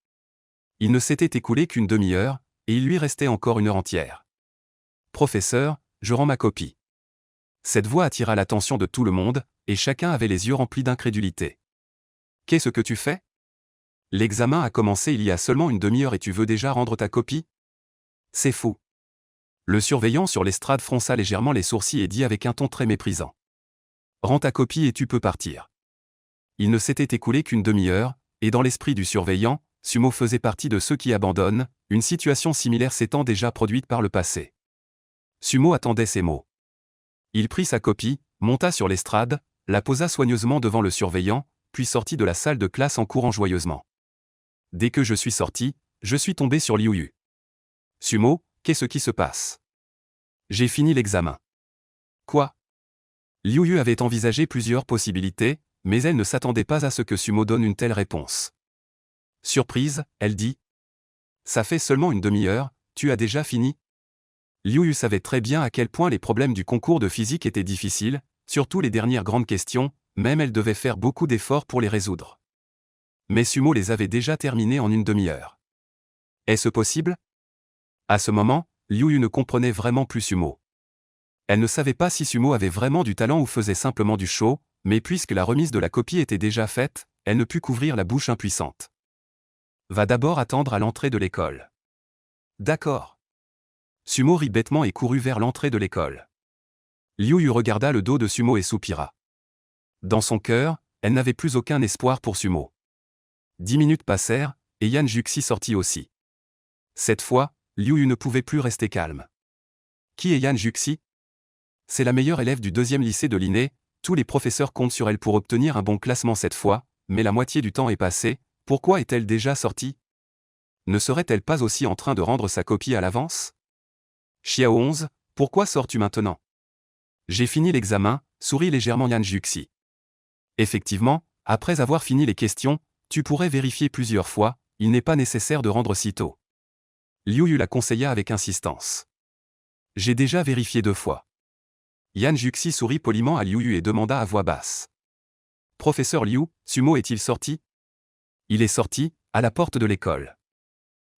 Il ne s'était écoulé qu'une demi-heure, et il lui restait encore 1 heure entière. Professeur, je rends ma copie. Cette voix attira l'attention de tout le monde, et chacun avait les yeux remplis d'incrédulité. Qu'est-ce que tu fais? L'examen a commencé il y a seulement 1 demi-heure et tu veux déjà rendre ta copie? C'est fou. Le surveillant sur l'estrade fronça légèrement les sourcils et dit avec un ton très méprisant. Rends ta copie et tu peux partir. Il ne s'était écoulé qu'une demi-heure, et dans l'esprit du surveillant, Sumo faisait partie de ceux qui abandonnent, une situation similaire s'étant déjà produite par le passé. Sumo attendait ces mots. Il prit sa copie, monta sur l'estrade, la posa soigneusement devant le surveillant, puis sortit de la salle de classe en courant joyeusement. Dès que je suis sorti, je suis tombé sur Liu Yu. Sumo, qu'est-ce qui se passe? J'ai fini l'examen. Quoi? Liu Yu avait envisagé plusieurs possibilités, mais elle ne s'attendait pas à ce que Sumo donne une telle réponse. Surprise, elle dit. Ça fait seulement une demi-heure, tu as déjà fini? Liu Yu savait très bien à quel point les problèmes du concours de physique étaient difficiles, surtout les dernières grandes questions, même elle devait faire beaucoup d'efforts pour les résoudre. Mais Sumo les avait déjà terminés en une demi-heure. Est-ce possible? À ce moment, Liu Yu ne comprenait vraiment plus Sumo. Elle ne savait pas si Sumo avait vraiment du talent ou faisait simplement du show, mais puisque la remise de la copie était déjà faite, elle ne put couvrir la bouche impuissante. Va d'abord attendre à l'entrée de l'école. D'accord. Sumo rit bêtement et courut vers l'entrée de l'école. Liu Yu regarda le dos de Sumo et soupira. Dans son cœur, elle n'avait plus aucun espoir pour Sumo. 10 minutes passèrent, et Yan Juxi sortit aussi. Cette fois, Liu Yu ne pouvait plus rester calme. Qui est Yan Juxi? C'est la meilleure élève du 2e lycée de l'INE, tous les professeurs comptent sur elle pour obtenir un bon classement cette fois, mais la moitié du temps est passé, pourquoi est-elle déjà sortie? Ne serait-elle pas aussi en train de rendre sa copie à l'avance? Xiao 11, pourquoi sors-tu maintenant? J'ai fini l'examen, sourit légèrement Yan Juxi. Effectivement, après avoir fini les questions, tu pourrais vérifier plusieurs fois, il n'est pas nécessaire de rendre si tôt. Liu Yu la conseilla avec insistance. J'ai déjà vérifié 2 fois. Yan Juxi sourit poliment à Liu Yu et demanda à voix basse. Professeur Liu, Sumo est-il sorti? Il est sorti, à la porte de l'école.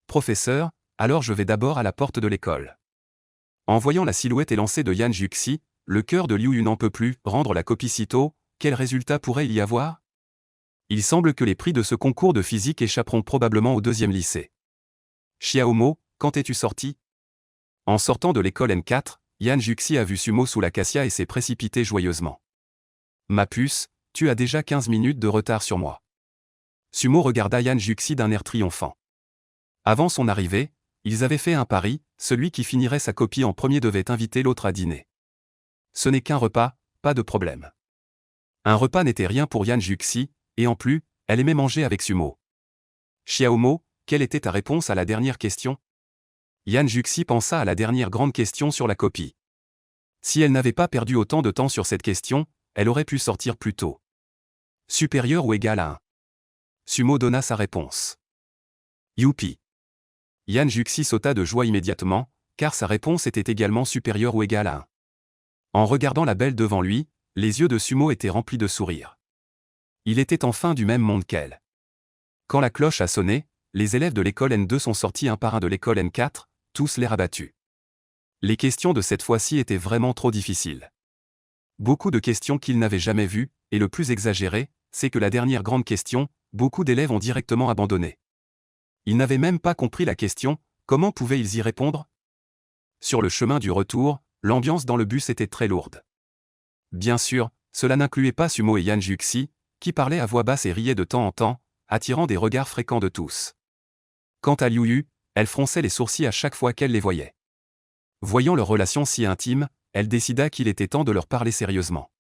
Professeur, alors je vais d'abord à la porte de l'école. En voyant la silhouette élancée de Yan Juxi, le cœur de Liu Yu n'en peut plus, rendre la copie si tôt, quel résultat pourrait il y avoir? Il semble que les prix de ce concours de physique échapperont probablement au 2e lycée. Xiaomo, quand es-tu sorti? En sortant de l'école N4, Yan Juxi a vu Sumo sous l'acacia et s'est précipité joyeusement. Ma puce, tu as déjà 15 minutes de retard sur moi. Sumo regarda Yan Juxi d'un air triomphant. Avant son arrivée, ils avaient fait un pari, celui qui finirait sa copie en premier devait inviter l'autre à dîner. Ce n'est qu'un repas, pas de problème. Un repas n'était rien pour Yan Juxi, et en plus, elle aimait manger avec Sumo. Xiaomo, quelle était ta réponse à la dernière question? Yan Juxi pensa à la dernière grande question sur la copie. Si elle n'avait pas perdu autant de temps sur cette question, elle aurait pu sortir plus tôt. Supérieur ou égal à 1. Sumo donna sa réponse. Youpi. Yan Juxi sauta de joie immédiatement, car sa réponse était également supérieure ou égale à 1. En regardant la belle devant lui, les yeux de Sumo étaient remplis de sourires. Il était enfin du même monde qu'elle. Quand la cloche a sonné, les élèves de l'école N2 sont sortis un par un de l'école N4, tous l'air abattus. Les questions de cette fois-ci étaient vraiment trop difficiles. Beaucoup de questions qu'ils n'avaient jamais vues, et le plus exagéré, c'est que la dernière grande question, beaucoup d'élèves ont directement abandonné. Ils n'avaient même pas compris la question, comment pouvaient-ils y répondre? Sur le chemin du retour, l'ambiance dans le bus était très lourde. Bien sûr, cela n'incluait pas Sumo et Yan Juxi, qui parlaient à voix basse et riaient de temps en temps, attirant des regards fréquents de tous. Quant à Liu Yu, elle fronçait les sourcils à chaque fois qu'elle les voyait. Voyant leur relation si intime, elle décida qu'il était temps de leur parler sérieusement.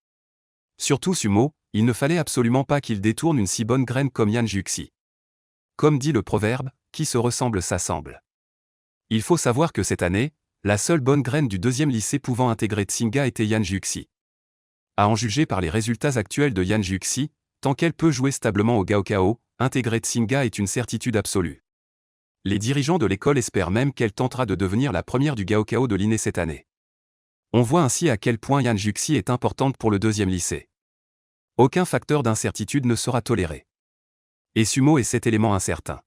Surtout Sumo, il ne fallait absolument pas qu'il détourne une si bonne graine comme Yan Juxi. Comme dit le proverbe, qui se ressemble s'assemble. Il faut savoir que cette année, la seule bonne graine du 2e lycée pouvant intégrer Tsinga était Yan Juxi. À en juger par les résultats actuels de Yan Juxi, tant qu'elle peut jouer stablement au Gaokao, intégrer Tsinga est une certitude absolue. Les dirigeants de l'école espèrent même qu'elle tentera de devenir la première du Gaokao de l'INE cette année. On voit ainsi à quel point Yan Juxi est importante pour le 2e lycée. Aucun facteur d'incertitude ne sera toléré. Et Sumo est cet élément incertain.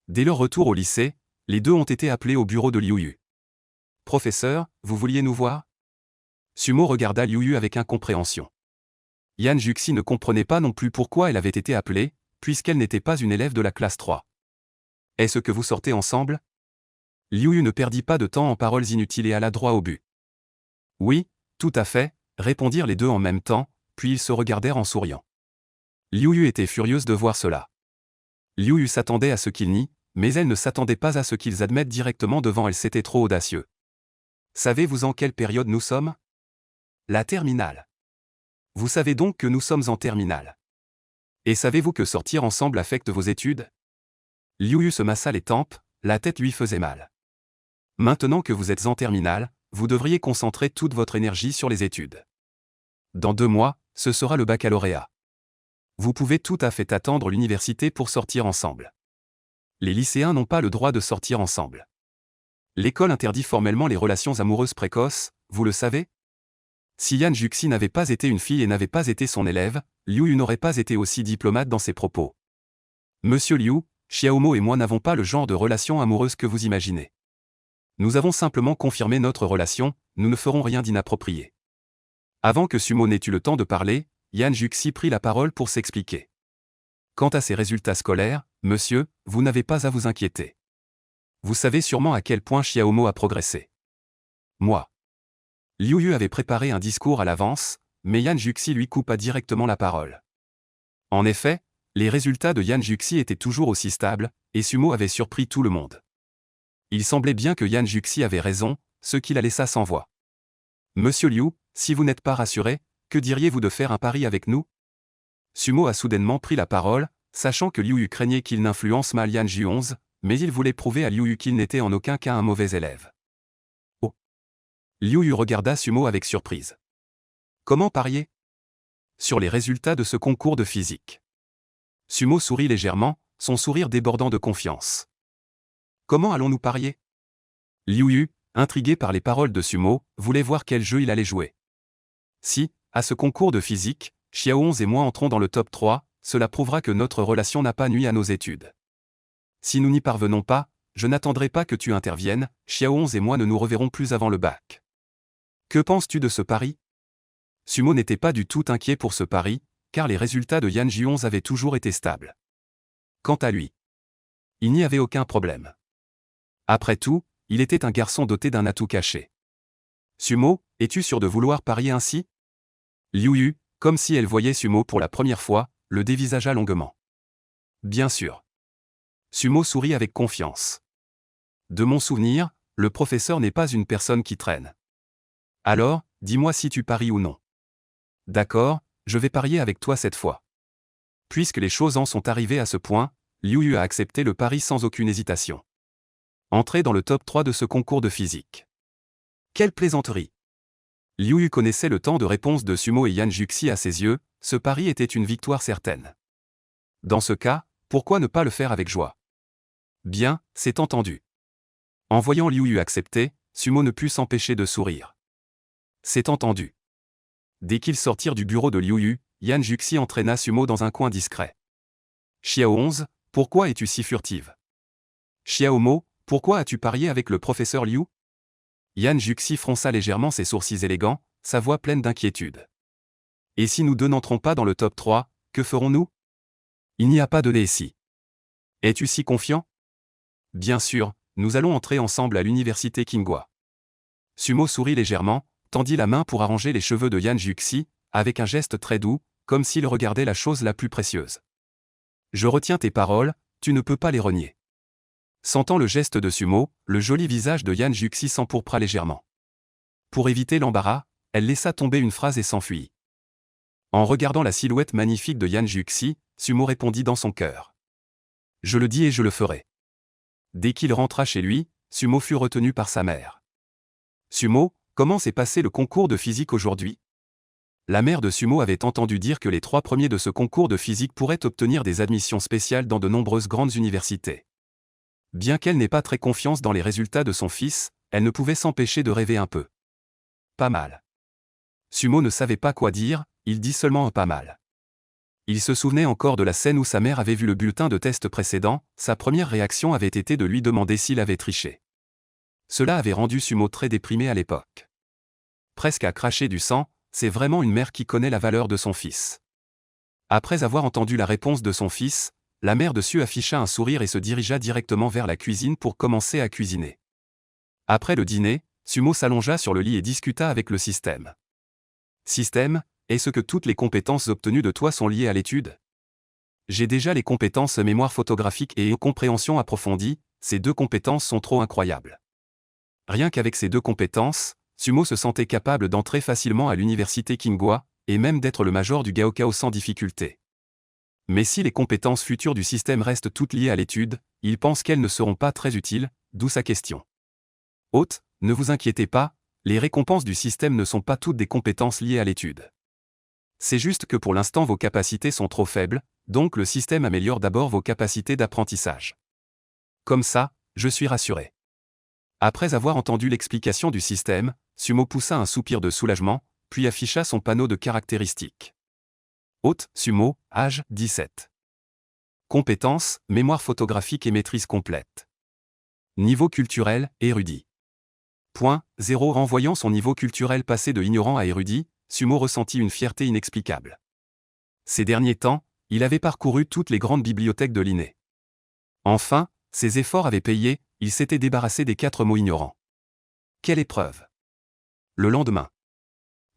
Dès leur retour au lycée, les deux ont été appelés au bureau de Liu Yu. « Professeur, vous vouliez nous voir ?» Sumo regarda Liu Yu avec incompréhension. Yan Juxi ne comprenait pas non plus pourquoi elle avait été appelée, puisqu'elle n'était pas une élève de la classe 3. « Est-ce que vous sortez ensemble ?» Liu Yu ne perdit pas de temps en paroles inutiles et alla droit au but. « Oui, tout à fait », répondirent les deux en même temps, puis ils se regardèrent en souriant. Liu Yu était furieuse de voir cela. Liu Yu s'attendait à ce qu'il nie, Mais elle ne s'attendait pas à ce qu'ils admettent directement devant elle, c'était trop audacieux. Savez-vous en quelle période nous sommes? La terminale. Vous savez donc que nous sommes en terminale. Et savez-vous que sortir ensemble affecte vos études? Liu Yu se massa les tempes, la tête lui faisait mal. Maintenant que vous êtes en terminale, vous devriez concentrer toute votre énergie sur les études. Dans 2 mois, ce sera le baccalauréat. Vous pouvez tout à fait attendre l'université pour sortir ensemble. Les lycéens n'ont pas le droit de sortir ensemble. L'école interdit formellement les relations amoureuses précoces, vous le savez? Si Yan Juxi n'avait pas été une fille et n'avait pas été son élève, Liu Yu n'aurait pas été aussi diplomate dans ses propos. Monsieur Liu, Xiaomo et moi n'avons pas le genre de relation amoureuse que vous imaginez. Nous avons simplement confirmé notre relation, nous ne ferons rien d'inapproprié. Avant que Sumo n'ait eu le temps de parler, Yan Juxi prit la parole pour s'expliquer. Quant à ses résultats scolaires, monsieur, vous n'avez pas à vous inquiéter. Vous savez sûrement à quel point Xiaomo a progressé. Moi. Liu Yu avait préparé un discours à l'avance, mais Yan Juxi lui coupa directement la parole. En effet, les résultats de Yan Juxi étaient toujours aussi stables, et Sumo avait surpris tout le monde. Il semblait bien que Yan Juxi avait raison, ce qui la laissa sans voix. Monsieur Liu, si vous n'êtes pas rassuré, que diriez-vous de faire un pari avec nous? Sumo a soudainement pris la parole, sachant que Liu Yu craignait qu'il n'influence mal Yan Ju11, mais il voulait prouver à Liu Yu qu'il n'était en aucun cas un mauvais élève. Oh! Liu Yu regarda Sumo avec surprise. Comment parier? Sur les résultats de ce concours de physique. Sumo sourit légèrement, son sourire débordant de confiance. Comment allons-nous parier? Liu Yu, intrigué par les paroles de Sumo, voulait voir quel jeu il allait jouer. Si, à ce concours de physique, Xiao11 et moi entrons dans le top 3, cela prouvera que notre relation n'a pas nui à nos études. Si nous n'y parvenons pas, je n'attendrai pas que tu interviennes, Xiao11 et moi ne nous reverrons plus avant le bac. Que penses-tu de ce pari? Sumo n'était pas du tout inquiet pour ce pari, car les résultats de Yan Ju11 avaient toujours été stables. Quant à lui, il n'y avait aucun problème. Après tout, il était un garçon doté d'un atout caché. Sumo, es-tu sûr de vouloir parier ainsi? Liu Yu, comme si elle voyait Sumo pour la première fois, le dévisagea longuement. Bien sûr. Sumo sourit avec confiance. De mon souvenir, le professeur n'est pas une personne qui traîne. Alors, dis-moi si tu paries ou non. D'accord, je vais parier avec toi cette fois. Puisque les choses en sont arrivées à ce point, Liu Yu a accepté le pari sans aucune hésitation. Entrer dans le top 3 de ce concours de physique. Quelle plaisanterie! Liu Yu connaissait le temps de réponse de Sumo et Yan Juxi à ses yeux, ce pari était une victoire certaine. Dans ce cas, pourquoi ne pas le faire avec joie? Bien, c'est entendu. En voyant Liu Yu accepter, Sumo ne put s'empêcher de sourire. C'est entendu. Dès qu'ils sortirent du bureau de Liu Yu, Yan Juxi entraîna Sumo dans un coin discret. Xiao11, pourquoi es-tu si furtive? Xiaomo, pourquoi as-tu parié avec le professeur Liu? Yan Juxi fronça légèrement ses sourcils élégants, sa voix pleine d'inquiétude. Et si nous deux n'entrons pas dans le top 3, que ferons-nous? Il n'y a pas de dé ici. Es-tu si confiant? Bien sûr, nous allons entrer ensemble à l'université Kinghua. Sumo sourit légèrement, tendit la main pour arranger les cheveux de Yan Juxi, avec un geste très doux, comme s'il regardait la chose la plus précieuse. Je retiens tes paroles, tu ne peux pas les renier. Sentant le geste de Sumo, le joli visage de Yan Juxi s'empourpra légèrement. Pour éviter l'embarras, elle laissa tomber une phrase et s'enfuit. En regardant la silhouette magnifique de Yan Juxi, Sumo répondit dans son cœur. Je le dis et je le ferai. Dès qu'il rentra chez lui, Sumo fut retenu par sa mère. Sumo, comment s'est passé le concours de physique aujourd'hui? La mère de Sumo avait entendu dire que les 3 premiers de ce concours de physique pourraient obtenir des admissions spéciales dans de nombreuses grandes universités. Bien qu'elle n'ait pas très confiance dans les résultats de son fils, elle ne pouvait s'empêcher de rêver un peu. Pas mal. Sumo ne savait pas quoi dire, il dit seulement pas mal. Il se souvenait encore de la scène où sa mère avait vu le bulletin de test précédent, sa première réaction avait été de lui demander s'il avait triché. Cela avait rendu Sumo très déprimé à l'époque. Presque à cracher du sang, c'est vraiment une mère qui connaît la valeur de son fils. Après avoir entendu la réponse de son fils, la mère dessus afficha un sourire et se dirigea directement vers la cuisine pour commencer à cuisiner. Après le dîner, Sumo s'allongea sur le lit et discuta avec le système. Système, est-ce que toutes les compétences obtenues de toi sont liées à l'étude? J'ai déjà les compétences mémoire photographique et compréhension approfondie, ces deux compétences sont trop incroyables. Rien qu'avec ces deux compétences, Sumo se sentait capable d'entrer facilement à l'université Kingwa, et même d'être le major du Gaokao sans difficulté. Mais si les compétences futures du système restent toutes liées à l'étude, il pense qu'elles ne seront pas très utiles, d'où sa question. Hôte, ne vous inquiétez pas, les récompenses du système ne sont pas toutes des compétences liées à l'étude. C'est juste que pour l'instant vos capacités sont trop faibles, donc le système améliore d'abord vos capacités d'apprentissage. Comme ça, je suis rassuré. Après avoir entendu l'explication du système, Sumo poussa un soupir de soulagement, puis afficha son panneau de caractéristiques. Hôte, Sumo, âge, 17. Compétences, mémoire photographique et maîtrise complète. Niveau culturel, érudit. Point 0. En voyant son niveau culturel passer de ignorant à érudit, Sumo ressentit une fierté inexplicable. Ces derniers temps, il avait parcouru toutes les grandes bibliothèques de l'INE. Enfin, ses efforts avaient payé, il s'était débarrassé des 4 mots ignorants. Quelle épreuve! Le lendemain,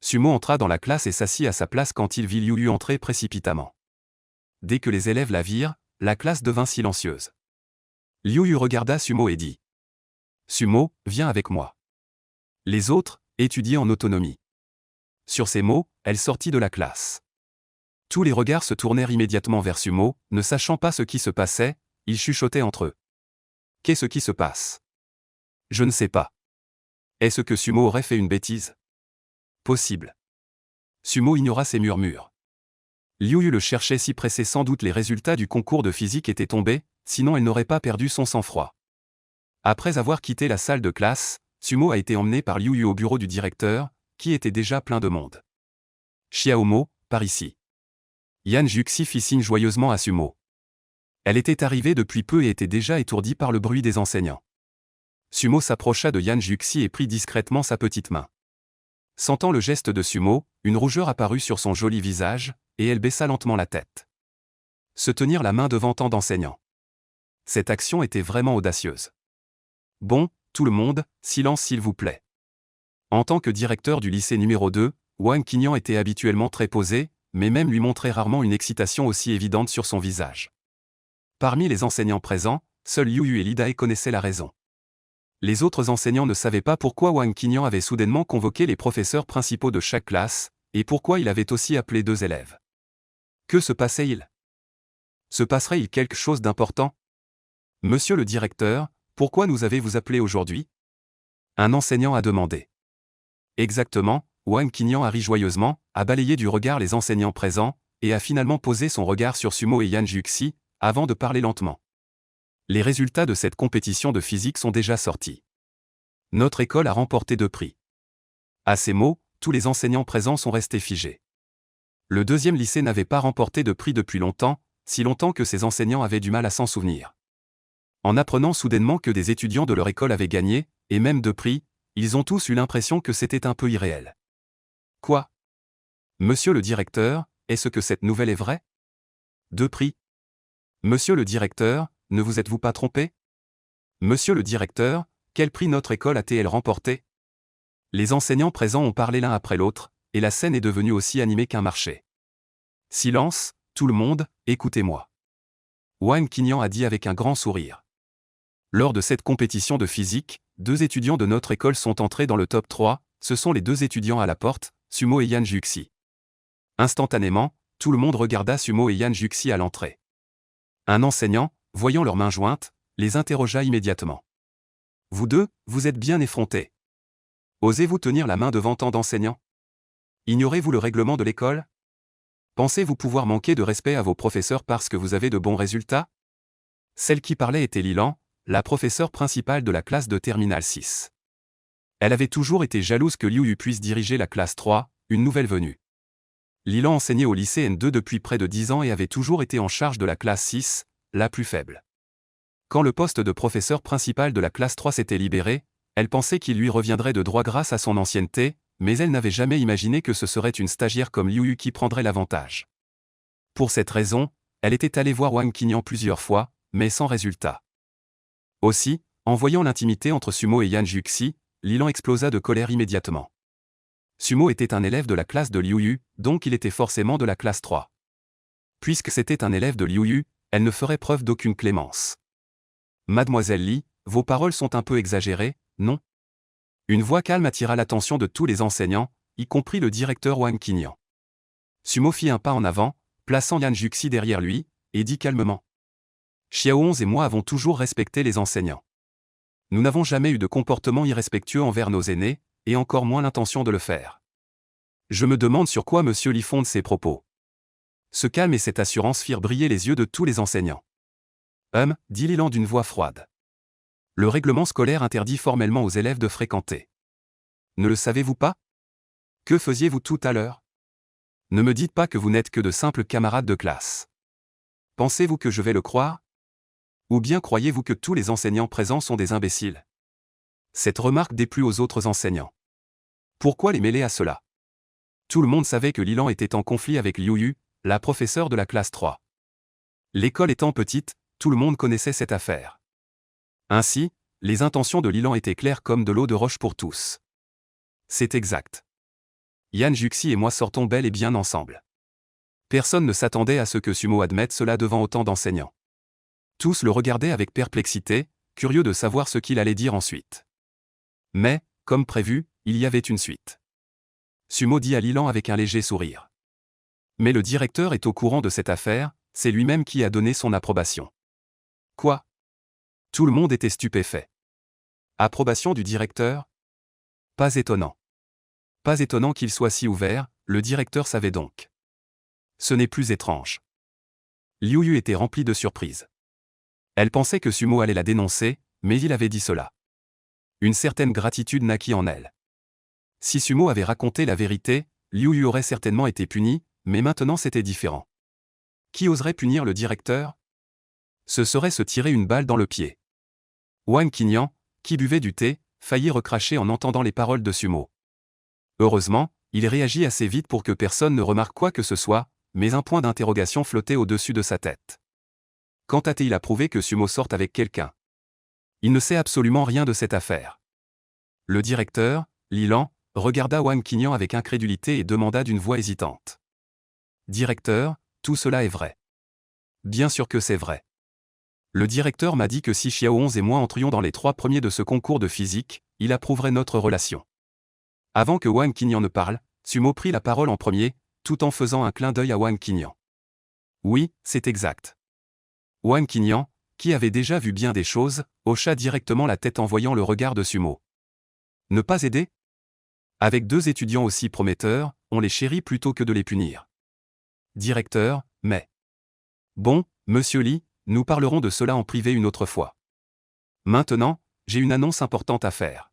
Sumo entra dans la classe et s'assit à sa place quand il vit Liu Yu entrer précipitamment. Dès que les élèves la virent, la classe devint silencieuse. Liu Yu regarda Sumo et dit : Sumo, viens avec moi. Les autres, étudiaient en autonomie. Sur ces mots, elle sortit de la classe. Tous les regards se tournèrent immédiatement vers Sumo, ne sachant pas ce qui se passait, ils chuchotaient entre eux. Qu'est-ce qui se passe? Je ne sais pas. Est-ce que Sumo aurait fait une bêtise? Possible. Sumo ignora ces murmures. Liu Yu le cherchait si pressé, sans doute les résultats du concours de physique étaient tombés, sinon elle n'aurait pas perdu son sang-froid. Après avoir quitté la salle de classe, Sumo a été emmené par Liu Yu au bureau du directeur, qui était déjà plein de monde. Xiaomo, par ici. Yan Juxi fit signe joyeusement à Sumo. Elle était arrivée depuis peu et était déjà étourdie par le bruit des enseignants. Sumo s'approcha de Yan Juxi et prit discrètement sa petite main. Sentant le geste de Sumo, une rougeur apparut sur son joli visage, et elle baissa lentement la tête. Se tenir la main devant tant d'enseignants. Cette action était vraiment audacieuse. Bon, tout le monde, silence s'il vous plaît. En tant que directeur du lycée numéro 2, Wang Qinyan était habituellement très posé, mais même lui montrait rarement une excitation aussi évidente sur son visage. Parmi les enseignants présents, seuls Liu Yu et Li Dai connaissaient la raison. Les autres enseignants ne savaient pas pourquoi Wang Qinyan avait soudainement convoqué les professeurs principaux de chaque classe, et pourquoi il avait aussi appelé 2 élèves. Que se passait-il? Se passerait-il quelque chose d'important? Monsieur le directeur, pourquoi nous avez-vous appelé aujourd'hui? Un enseignant a demandé. Exactement, Wang Qinyan a ri joyeusement, a balayé du regard les enseignants présents, et a finalement posé son regard sur Sumo et Yan Juxi, avant de parler lentement. Les résultats de cette compétition de physique sont déjà sortis. Notre école a remporté 2 prix. À ces mots, tous les enseignants présents sont restés figés. Le deuxième lycée n'avait pas remporté de prix depuis longtemps, si longtemps que ses enseignants avaient du mal à s'en souvenir. En apprenant soudainement que des étudiants de leur école avaient gagné, et même 2 prix, ils ont tous eu l'impression que c'était un peu irréel. Quoi? Monsieur le directeur, est-ce que cette nouvelle est vraie? 2 prix. Monsieur le directeur, ne vous êtes-vous pas trompé? Monsieur le directeur, quel prix notre école a-t-elle remporté? Les enseignants présents ont parlé l'un après l'autre, et la scène est devenue aussi animée qu'un marché. Silence, tout le monde, écoutez-moi. Wang Qinyan a dit avec un grand sourire. Lors de cette compétition de physique, 2 étudiants de notre école sont entrés dans le top 3, ce sont les 2 étudiants à la porte, Sumo et Yan Juxi. Instantanément, tout le monde regarda Sumo et Yan Juxi à l'entrée. Un enseignant, voyant leurs mains jointes, les interrogea immédiatement. Vous deux, vous êtes bien effrontés. Osez-vous tenir la main devant tant d'enseignants? Ignorez-vous le règlement de l'école? Pensez-vous pouvoir manquer de respect à vos professeurs parce que vous avez de bons résultats? Celle qui parlait était Lilan, la professeure principale de la classe de Terminale 6. Elle avait toujours été jalouse que Liu Yu puisse diriger la classe 3, une nouvelle venue. Lilan enseignait au lycée N2 depuis près de 10 ans et avait toujours été en charge de la classe 6, la plus faible. Quand le poste de professeur principal de la classe 3 s'était libéré, elle pensait qu'il lui reviendrait de droit grâce à son ancienneté, mais elle n'avait jamais imaginé que ce serait une stagiaire comme Liu Yu qui prendrait l'avantage. Pour cette raison, elle était allée voir Wang Qinyan plusieurs fois, mais sans résultat. Aussi, en voyant l'intimité entre Sumo et Yan Juxi, Lilan explosa de colère immédiatement. Sumo était un élève de la classe de Liu Yu, donc il était forcément de la classe 3. Puisque c'était un élève de Liu Yu, elle ne ferait preuve d'aucune clémence. Mademoiselle Li, vos paroles sont un peu exagérées, non? Une voix calme attira l'attention de tous les enseignants, y compris le directeur Wang Qinyan. Sumo fit un pas en avant, plaçant Yan Juxi derrière lui, et dit calmement. Xiaohong et moi avons toujours respecté les enseignants. Nous n'avons jamais eu de comportement irrespectueux envers nos aînés, et encore moins l'intention de le faire. Je me demande sur quoi M. Li fonde ses propos. Ce calme et cette assurance firent briller les yeux de tous les enseignants. Dit Lilan d'une voix froide. Le règlement scolaire interdit formellement aux élèves de fréquenter. Ne le savez-vous pas? Que faisiez-vous tout à l'heure? Ne me dites pas que vous n'êtes que de simples camarades de classe. Pensez-vous que je vais le croire? Ou bien croyez-vous que tous les enseignants présents sont des imbéciles? Cette remarque déplut aux autres enseignants. Pourquoi les mêler à cela? Tout le monde savait que Lilan était en conflit avec Liu Yu, la professeure de la classe 3. L'école étant petite, tout le monde connaissait cette affaire. Ainsi, les intentions de Lilan étaient claires comme de l'eau de roche pour tous. C'est exact. Yan Juxi et moi sortons bel et bien ensemble. Personne ne s'attendait à ce que Sumo admette cela devant autant d'enseignants. Tous le regardaient avec perplexité, curieux de savoir ce qu'il allait dire ensuite. Mais, comme prévu, il y avait une suite. Sumo dit à Lilan avec un léger sourire. Mais le directeur est au courant de cette affaire, c'est lui-même qui a donné son approbation. Quoi? Tout le monde était stupéfait. Approbation du directeur? Pas étonnant. Pas étonnant qu'il soit si ouvert, le directeur savait donc. Ce n'est plus étrange. Liu Yu était remplie de surprise. Elle pensait que Sumo allait la dénoncer, mais il avait dit cela. Une certaine gratitude naquit en elle. Si Sumo avait raconté la vérité, Liu Yu aurait certainement été puni, mais maintenant c'était différent. Qui oserait punir le directeur? Ce serait se tirer une balle dans le pied. Wang Qinyan, qui buvait du thé, faillit recracher en entendant les paroles de Sumo. Heureusement, il réagit assez vite pour que personne ne remarque quoi que ce soit, mais un point d'interrogation flottait au-dessus de sa tête. Quand a-t-il approuvé que Sumo sorte avec quelqu'un? Il ne sait absolument rien de cette affaire. Le directeur, Lilan, regarda Wang Qinyan avec incrédulité et demanda d'une voix hésitante. Directeur, tout cela est vrai. Bien sûr que c'est vrai. Le directeur m'a dit que si Xiaohong et moi entrions dans les 3 premiers de ce concours de physique, il approuverait notre relation. Avant que Wang Qinyan ne parle, Sumo prit la parole en premier, tout en faisant un clin d'œil à Wang Qinyan. Oui, c'est exact. Wang Qinyan, qui avait déjà vu bien des choses, hocha directement la tête en voyant le regard de Sumo. Ne pas aider? Avec 2 étudiants aussi prometteurs, on les chérit plutôt que de les punir. Directeur, mais... Bon, monsieur Li, nous parlerons de cela en privé une autre fois. Maintenant, j'ai une annonce importante à faire.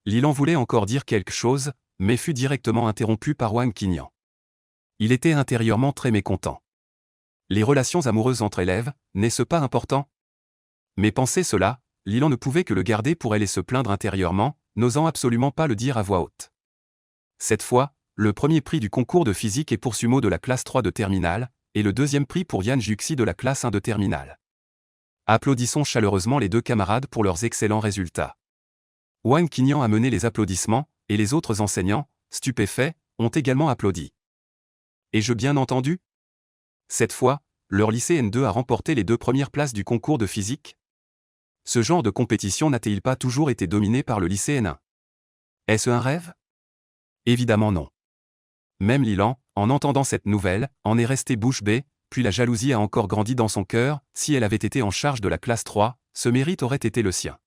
Lilan voulait encore dire quelque chose, mais fut directement interrompu par Wang Qinyan. Il était intérieurement très mécontent. Les relations amoureuses entre élèves, n'est-ce pas important? Mais penser cela, Lilan ne pouvait que le garder pour elle et se plaindre intérieurement, n'osant absolument pas le dire à voix haute. Cette fois, le premier prix du concours de physique est pour Sumo de la classe 3 de terminale, et le deuxième prix pour Yan Juxi de la classe 1 de terminale. Applaudissons chaleureusement les 2 camarades pour leurs excellents résultats. Wang Qinyan a mené les applaudissements, et les autres enseignants, stupéfaits, ont également applaudi. Ai-je bien entendu? Cette fois, leur lycée N2 a remporté les 2 premières places du concours de physique? Ce genre de compétition n'a-t-il pas toujours été dominé par le lycée N1? Est-ce un rêve? Évidemment non. Même Lilan, en entendant cette nouvelle, en est resté bouche bée, puis la jalousie a encore grandi dans son cœur. Si elle avait été en charge de la classe 3, ce mérite aurait été le sien.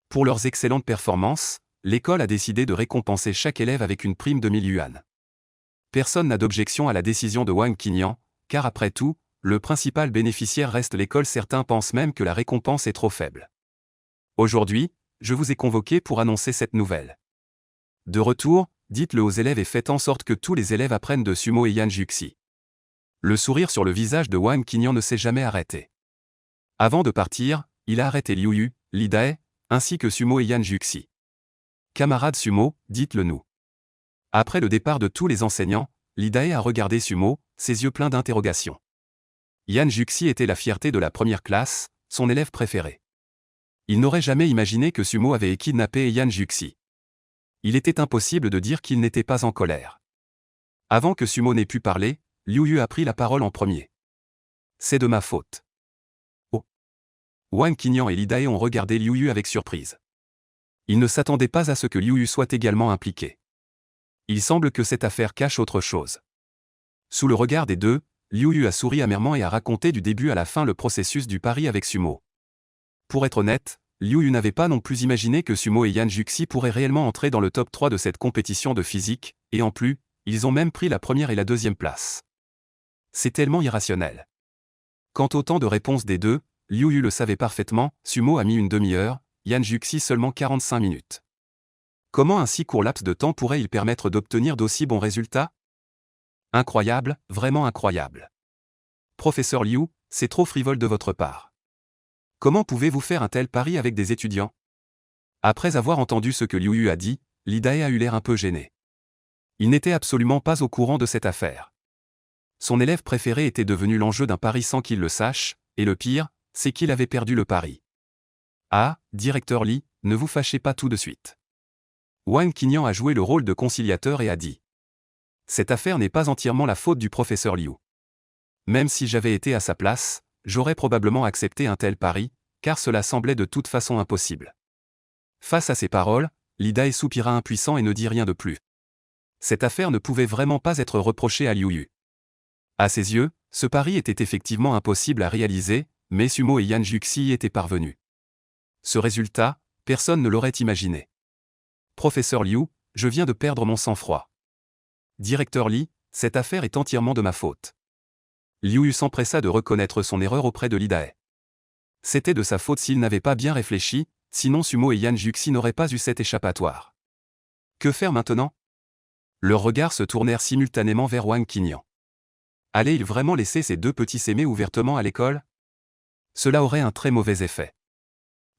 Pour leurs excellentes performances, l'école a décidé de récompenser chaque élève avec une prime de 1000 yuan. Personne n'a d'objection à la décision de Wang Qinyan, car après tout, le principal bénéficiaire reste l'école. Certains pensent même que la récompense est trop faible. Aujourd'hui, je vous ai convoqué pour annoncer cette nouvelle. De retour, dites-le aux élèves et faites en sorte que tous les élèves apprennent de Sumo et Yan Juxi. Le sourire sur le visage de Wang Qinyan ne s'est jamais arrêté. Avant de partir, il a arrêté Liu Yu, Li Dae, ainsi que Sumo et Yan Juxi. Camarade Sumo, dites-le nous. Après le départ de tous les enseignants, Li Dae a regardé Sumo, ses yeux pleins d'interrogations. Yan Juxi était la fierté de la première classe, son élève préféré. Il n'aurait jamais imaginé que Sumo avait kidnappé Yan Juxi. Il était impossible de dire qu'il n'était pas en colère. Avant que Sumo n'ait pu parler, Liu Yu a pris la parole en premier. C'est de ma faute. Oh. Wang Qinyan et Li Dae ont regardé Liu Yu avec surprise. Ils ne s'attendaient pas à ce que Liu Yu soit également impliqué. Il semble que cette affaire cache autre chose. Sous le regard des deux, Liu Yu a souri amèrement et a raconté du début à la fin le processus du pari avec Sumo. Pour être honnête, Liu Yu n'avait pas non plus imaginé que Sumo et Yan Juxi pourraient réellement entrer dans le top 3 de cette compétition de physique, et en plus, ils ont même pris la première et la deuxième place. C'est tellement irrationnel. Quant au temps de réponse des deux, Liu Yu le savait parfaitement, Sumo a mis une demi-heure, Yan Juxi seulement 45 minutes. Comment un si court laps de temps pourrait-il permettre d'obtenir d'aussi bons résultats? Incroyable, vraiment incroyable. Professeur Liu, c'est trop frivole de votre part. Comment pouvez-vous faire un tel pari avec des étudiants? Après avoir entendu ce que Liu Yu a dit, Li Dae a eu l'air un peu gêné. Il n'était absolument pas au courant de cette affaire. Son élève préféré était devenu l'enjeu d'un pari sans qu'il le sache, et le pire, c'est qu'il avait perdu le pari. Ah, directeur Li, ne vous fâchez pas tout de suite. Wang Qinyan a joué le rôle de conciliateur et a dit. Cette affaire n'est pas entièrement la faute du professeur Liu. Même si j'avais été à sa place, j'aurais probablement accepté un tel pari, car cela semblait de toute façon impossible. Face à ces paroles, Li Dae soupira impuissant et ne dit rien de plus. Cette affaire ne pouvait vraiment pas être reprochée à Liu Yu. À ses yeux, ce pari était effectivement impossible à réaliser, mais Sumo et Yan Juxi y étaient parvenus. Ce résultat, personne ne l'aurait imaginé. Professeur Liu, je viens de perdre mon sang-froid. Directeur Li, cette affaire est entièrement de ma faute. Liu Yu s'empressa de reconnaître son erreur auprès de Li Dae. C'était de sa faute s'il n'avait pas bien réfléchi, sinon Sumo et Yan Juxi n'auraient pas eu cet échappatoire. Que faire maintenant? Leurs regards se tournèrent simultanément vers Wang Qinyan. Allait-il vraiment laisser ces deux petits s'aimer ouvertement à l'école? Cela aurait un très mauvais effet.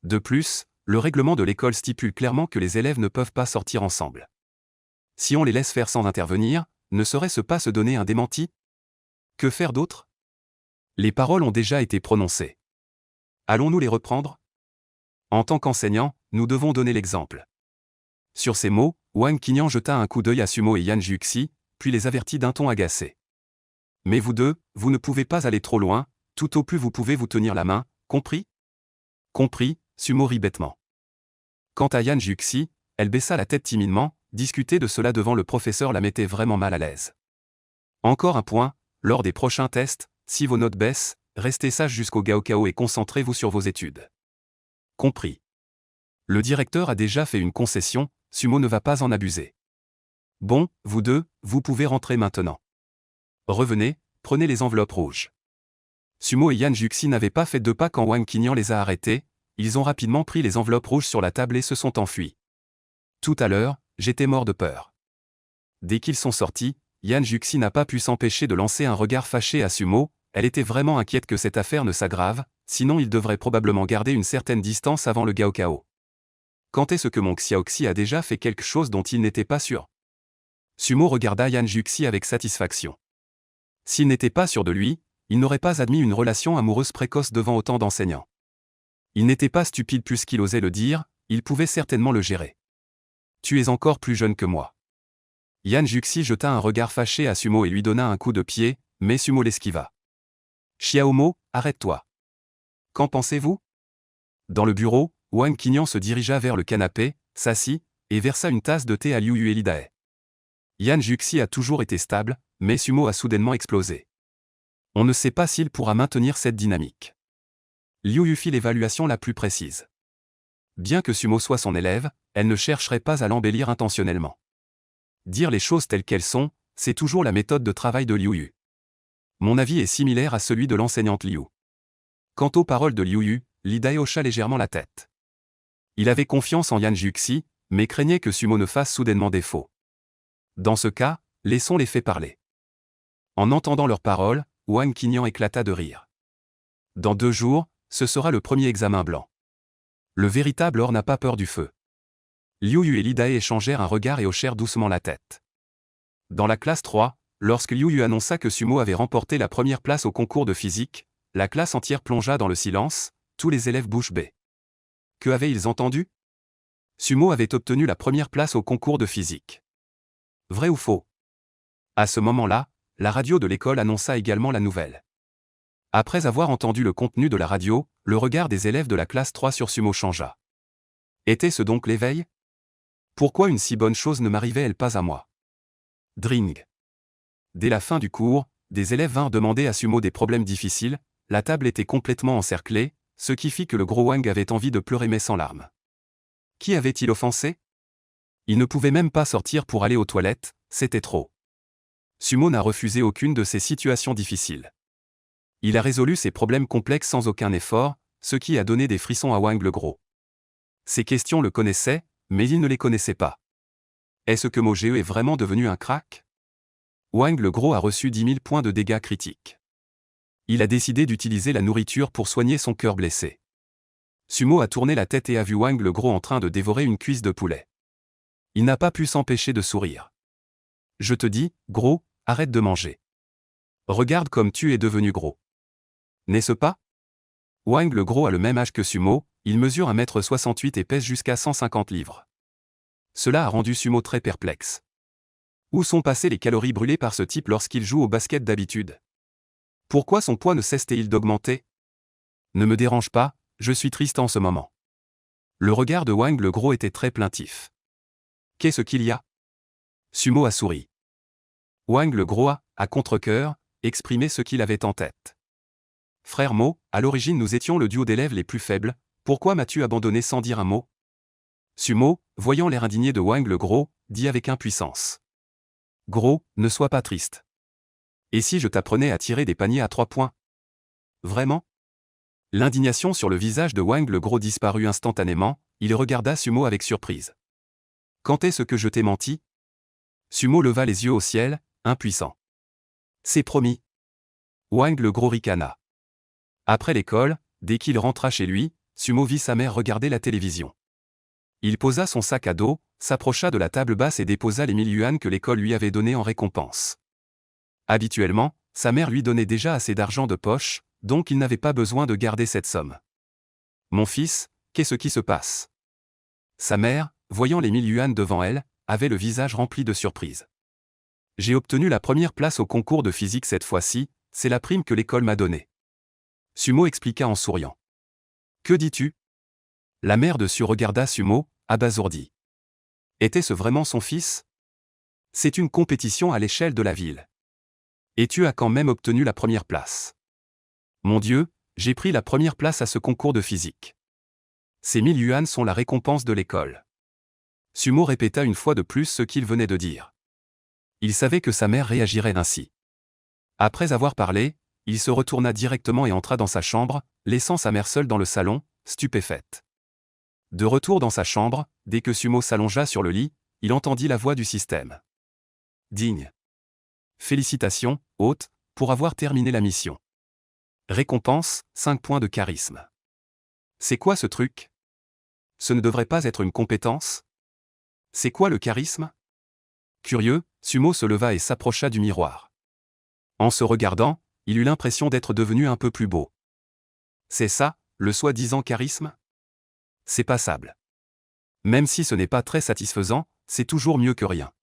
De plus, le règlement de l'école stipule clairement que les élèves ne peuvent pas sortir ensemble. Si on les laisse faire sans intervenir, ne serait-ce pas se donner un démenti? Que faire d'autre? Les paroles ont déjà été prononcées. Allons-nous les reprendre? En tant qu'enseignant, nous devons donner l'exemple. Sur ces mots, Wang Qinyan jeta un coup d'œil à Sumo et Yan Juxi, puis les avertit d'un ton agacé. Mais vous deux, vous ne pouvez pas aller trop loin, tout au plus vous pouvez vous tenir la main, compris? Compris, Sumo rit bêtement. Quant à Yan Juxi, elle baissa la tête timidement, discuter de cela devant le professeur la mettait vraiment mal à l'aise. Encore un point, lors des prochains tests, si vos notes baissent, restez sage jusqu'au Gaokao et concentrez-vous sur vos études. Compris. Le directeur a déjà fait une concession, Sumo ne va pas en abuser. Bon, vous deux, vous pouvez rentrer maintenant. Revenez, prenez les enveloppes rouges. Sumo et Yan Juxi n'avaient pas fait 2 pas quand Wang Qinyan les a arrêtés, ils ont rapidement pris les enveloppes rouges sur la table et se sont enfuis. Tout à l'heure, j'étais mort de peur. Dès qu'ils sont sortis, Yan Juxi n'a pas pu s'empêcher de lancer un regard fâché à Sumo, elle était vraiment inquiète que cette affaire ne s'aggrave, sinon il devrait probablement garder une certaine distance avant le Gaokao. Quand est-ce que mon Xiaoxi a déjà fait quelque chose dont il n'était pas sûr? Sumo regarda Yan Juxi avec satisfaction. S'il n'était pas sûr de lui, il n'aurait pas admis une relation amoureuse précoce devant autant d'enseignants. Il n'était pas stupide puisqu'il osait le dire, il pouvait certainement le gérer. Tu es encore plus jeune que moi. Yan Juxi jeta un regard fâché à Sumo et lui donna un coup de pied, mais Sumo l'esquiva. Xiaomo, arrête-toi. Qu'en pensez-vous? Dans le bureau, Wang Qinyan se dirigea vers le canapé, s'assit, et versa une tasse de thé à Liu Yu et Li Dae. Yan Juxi a toujours été stable, mais Sumo a soudainement explosé. On ne sait pas s'il pourra maintenir cette dynamique. Liu Yu fit l'évaluation la plus précise. Bien que Sumo soit son élève, elle ne chercherait pas à l'embellir intentionnellement. Dire les choses telles qu'elles sont, c'est toujours la méthode de travail de Liu Yu. Mon avis est similaire à celui de l'enseignante Liu. Quant aux paroles de Liu Yu, Li Dae hocha légèrement la tête. Il avait confiance en Yan Juxi, mais craignait que Sumo ne fasse soudainement défaut. Dans ce cas, laissons les faits parler. En entendant leurs paroles, Wang Qinyan éclata de rire. Dans 2 jours, ce sera le premier examen blanc. Le véritable or n'a pas peur du feu. Liu Yu et Li Dae échangèrent un regard et hochèrent doucement la tête. Dans la classe 3, lorsque Liu Yu annonça que Sumo avait remporté la première place au concours de physique, la classe entière plongea dans le silence, tous les élèves bouche bée. Que avaient-ils entendu? Sumo avait obtenu la première place au concours de physique. Vrai ou faux? À ce moment-là, la radio de l'école annonça également la nouvelle. Après avoir entendu le contenu de la radio, le regard des élèves de la classe 3 sur Sumo changea. Était-ce donc l'éveil? Pourquoi une si bonne chose ne m'arrivait-elle pas à moi? Dring. Dès la fin du cours, des élèves vinrent demander à Sumo des problèmes difficiles, la table était complètement encerclée, ce qui fit que le gros Wang avait envie de pleurer mais sans larmes. Qui avait-il offensé? Il ne pouvait même pas sortir pour aller aux toilettes, c'était trop. Sumo n'a refusé aucune de ces situations difficiles. Il a résolu ses problèmes complexes sans aucun effort, ce qui a donné des frissons à Wang le gros. Ces questions le connaissaient, mais il ne les connaissait pas. Est-ce que Mo Ge est vraiment devenu un crack? Wang le gros a reçu 10 000 points de dégâts critiques. Il a décidé d'utiliser la nourriture pour soigner son cœur blessé. Sumo a tourné la tête et a vu Wang le gros en train de dévorer une cuisse de poulet. Il n'a pas pu s'empêcher de sourire. Je te dis, gros, arrête de manger. Regarde comme tu es devenu gros. N'est-ce pas? Wang le gros a le même âge que Sumo, il mesure 1,68 m et pèse jusqu'à 150 livres. Cela a rendu Sumo très perplexe. Où sont passées les calories brûlées par ce type lorsqu'il joue au basket d'habitude? Pourquoi son poids ne cesse-t-il d'augmenter? Ne me dérange pas, je suis triste en ce moment. Le regard de Wang le gros était très plaintif. Qu'est-ce qu'il y a? Sumo a souri. Wang le gros a, à contre-cœur, exprimé ce qu'il avait en tête. Frère Mo, à l'origine nous étions le duo d'élèves les plus faibles, pourquoi m'as-tu abandonné sans dire un mot? Sumo, voyant l'air indigné de Wang le gros, dit avec impuissance. Gros, ne sois pas triste. Et si je t'apprenais à tirer des paniers à 3 points? Vraiment? L'indignation sur le visage de Wang le gros disparut instantanément, il regarda Sumo avec surprise. Quand est-ce que je t'ai menti? Sumo leva les yeux au ciel, impuissant. C'est promis. Wang le gros ricana. Après l'école, dès qu'il rentra chez lui, Sumo vit sa mère regarder la télévision. Il posa son sac à dos, s'approcha de la table basse et déposa les 1000 yuan que l'école lui avait donnés en récompense. Habituellement, sa mère lui donnait déjà assez d'argent de poche, donc il n'avait pas besoin de garder cette somme. Mon fils, qu'est-ce qui se passe? Sa mère, voyant les 1000 yuan devant elle, avait le visage rempli de surprise. J'ai obtenu la première place au concours de physique cette fois-ci, c'est la prime que l'école m'a donnée. Sumo expliqua en souriant. Que dis-tu? La mère de Su regarda Sumo, abasourdie. Était-ce vraiment son fils? C'est une compétition à l'échelle de la ville. Et tu as quand même obtenu la première place. Mon Dieu, j'ai pris la première place à ce concours de physique. Ces 1000 yuan sont la récompense de l'école. Sumo répéta une fois de plus ce qu'il venait de dire. Il savait que sa mère réagirait ainsi. Après avoir parlé, il se retourna directement et entra dans sa chambre, laissant sa mère seule dans le salon, stupéfaite. De retour dans sa chambre, dès que Sumo s'allongea sur le lit, il entendit la voix du système. Digne. Félicitations, hôte, pour avoir terminé la mission. Récompense, 5 points de charisme. C'est quoi ce truc? Ce ne devrait pas être une compétence? C'est quoi le charisme? Curieux, Sumo se leva et s'approcha du miroir. En se regardant, il eut l'impression d'être devenu un peu plus beau. C'est ça, le soi-disant charisme? C'est passable. Même si ce n'est pas très satisfaisant, c'est toujours mieux que rien.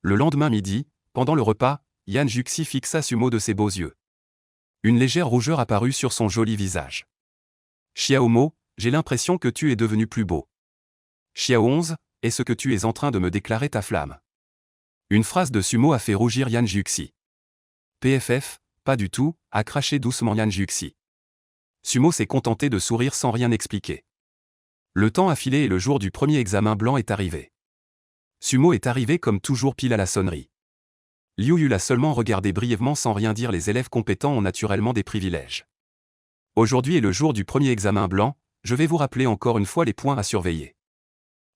Le lendemain midi, pendant le repas, Yan Juxi fixa Sumo de ses beaux yeux. Une légère rougeur apparut sur son joli visage. Xiaomo, j'ai l'impression que tu es devenu plus beau. Xiao 11, est-ce que tu es en train de me déclarer ta flamme? Une phrase de Sumo a fait rougir Yan Juxi. PFF, pas du tout, a craché doucement Yan Juxi. Sumo s'est contenté de sourire sans rien expliquer. Le temps a filé et le jour du premier examen blanc est arrivé. Sumo est arrivé comme toujours pile à la sonnerie. Liu Yu l'a seulement regardé brièvement sans rien dire. Les élèves compétents ont naturellement des privilèges. Aujourd'hui est le jour du premier examen blanc, je vais vous rappeler encore une fois les points à surveiller.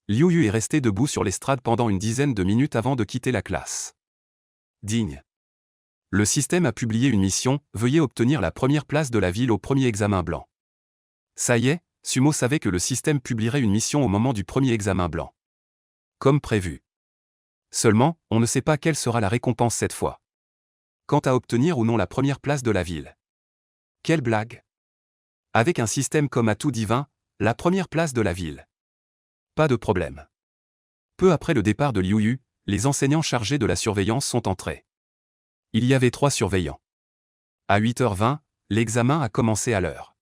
Liu Yu est resté debout sur l'estrade pendant une dizaine de minutes avant de quitter la classe. Digne. Le système a publié une mission, veuillez obtenir la première place de la ville au premier examen blanc. Ça y est, Sumo savait que le système publierait une mission au moment du premier examen blanc. Comme prévu. Seulement, on ne sait pas quelle sera la récompense cette fois. Quant à obtenir ou non la première place de la ville. Quelle blague! Avec un système comme atout divin, la première place de la ville. Pas de problème. Peu après le départ de Liu Yu, les enseignants chargés de la surveillance sont entrés. Il y avait 3 surveillants. À 8h20, l'examen a commencé à l'heure.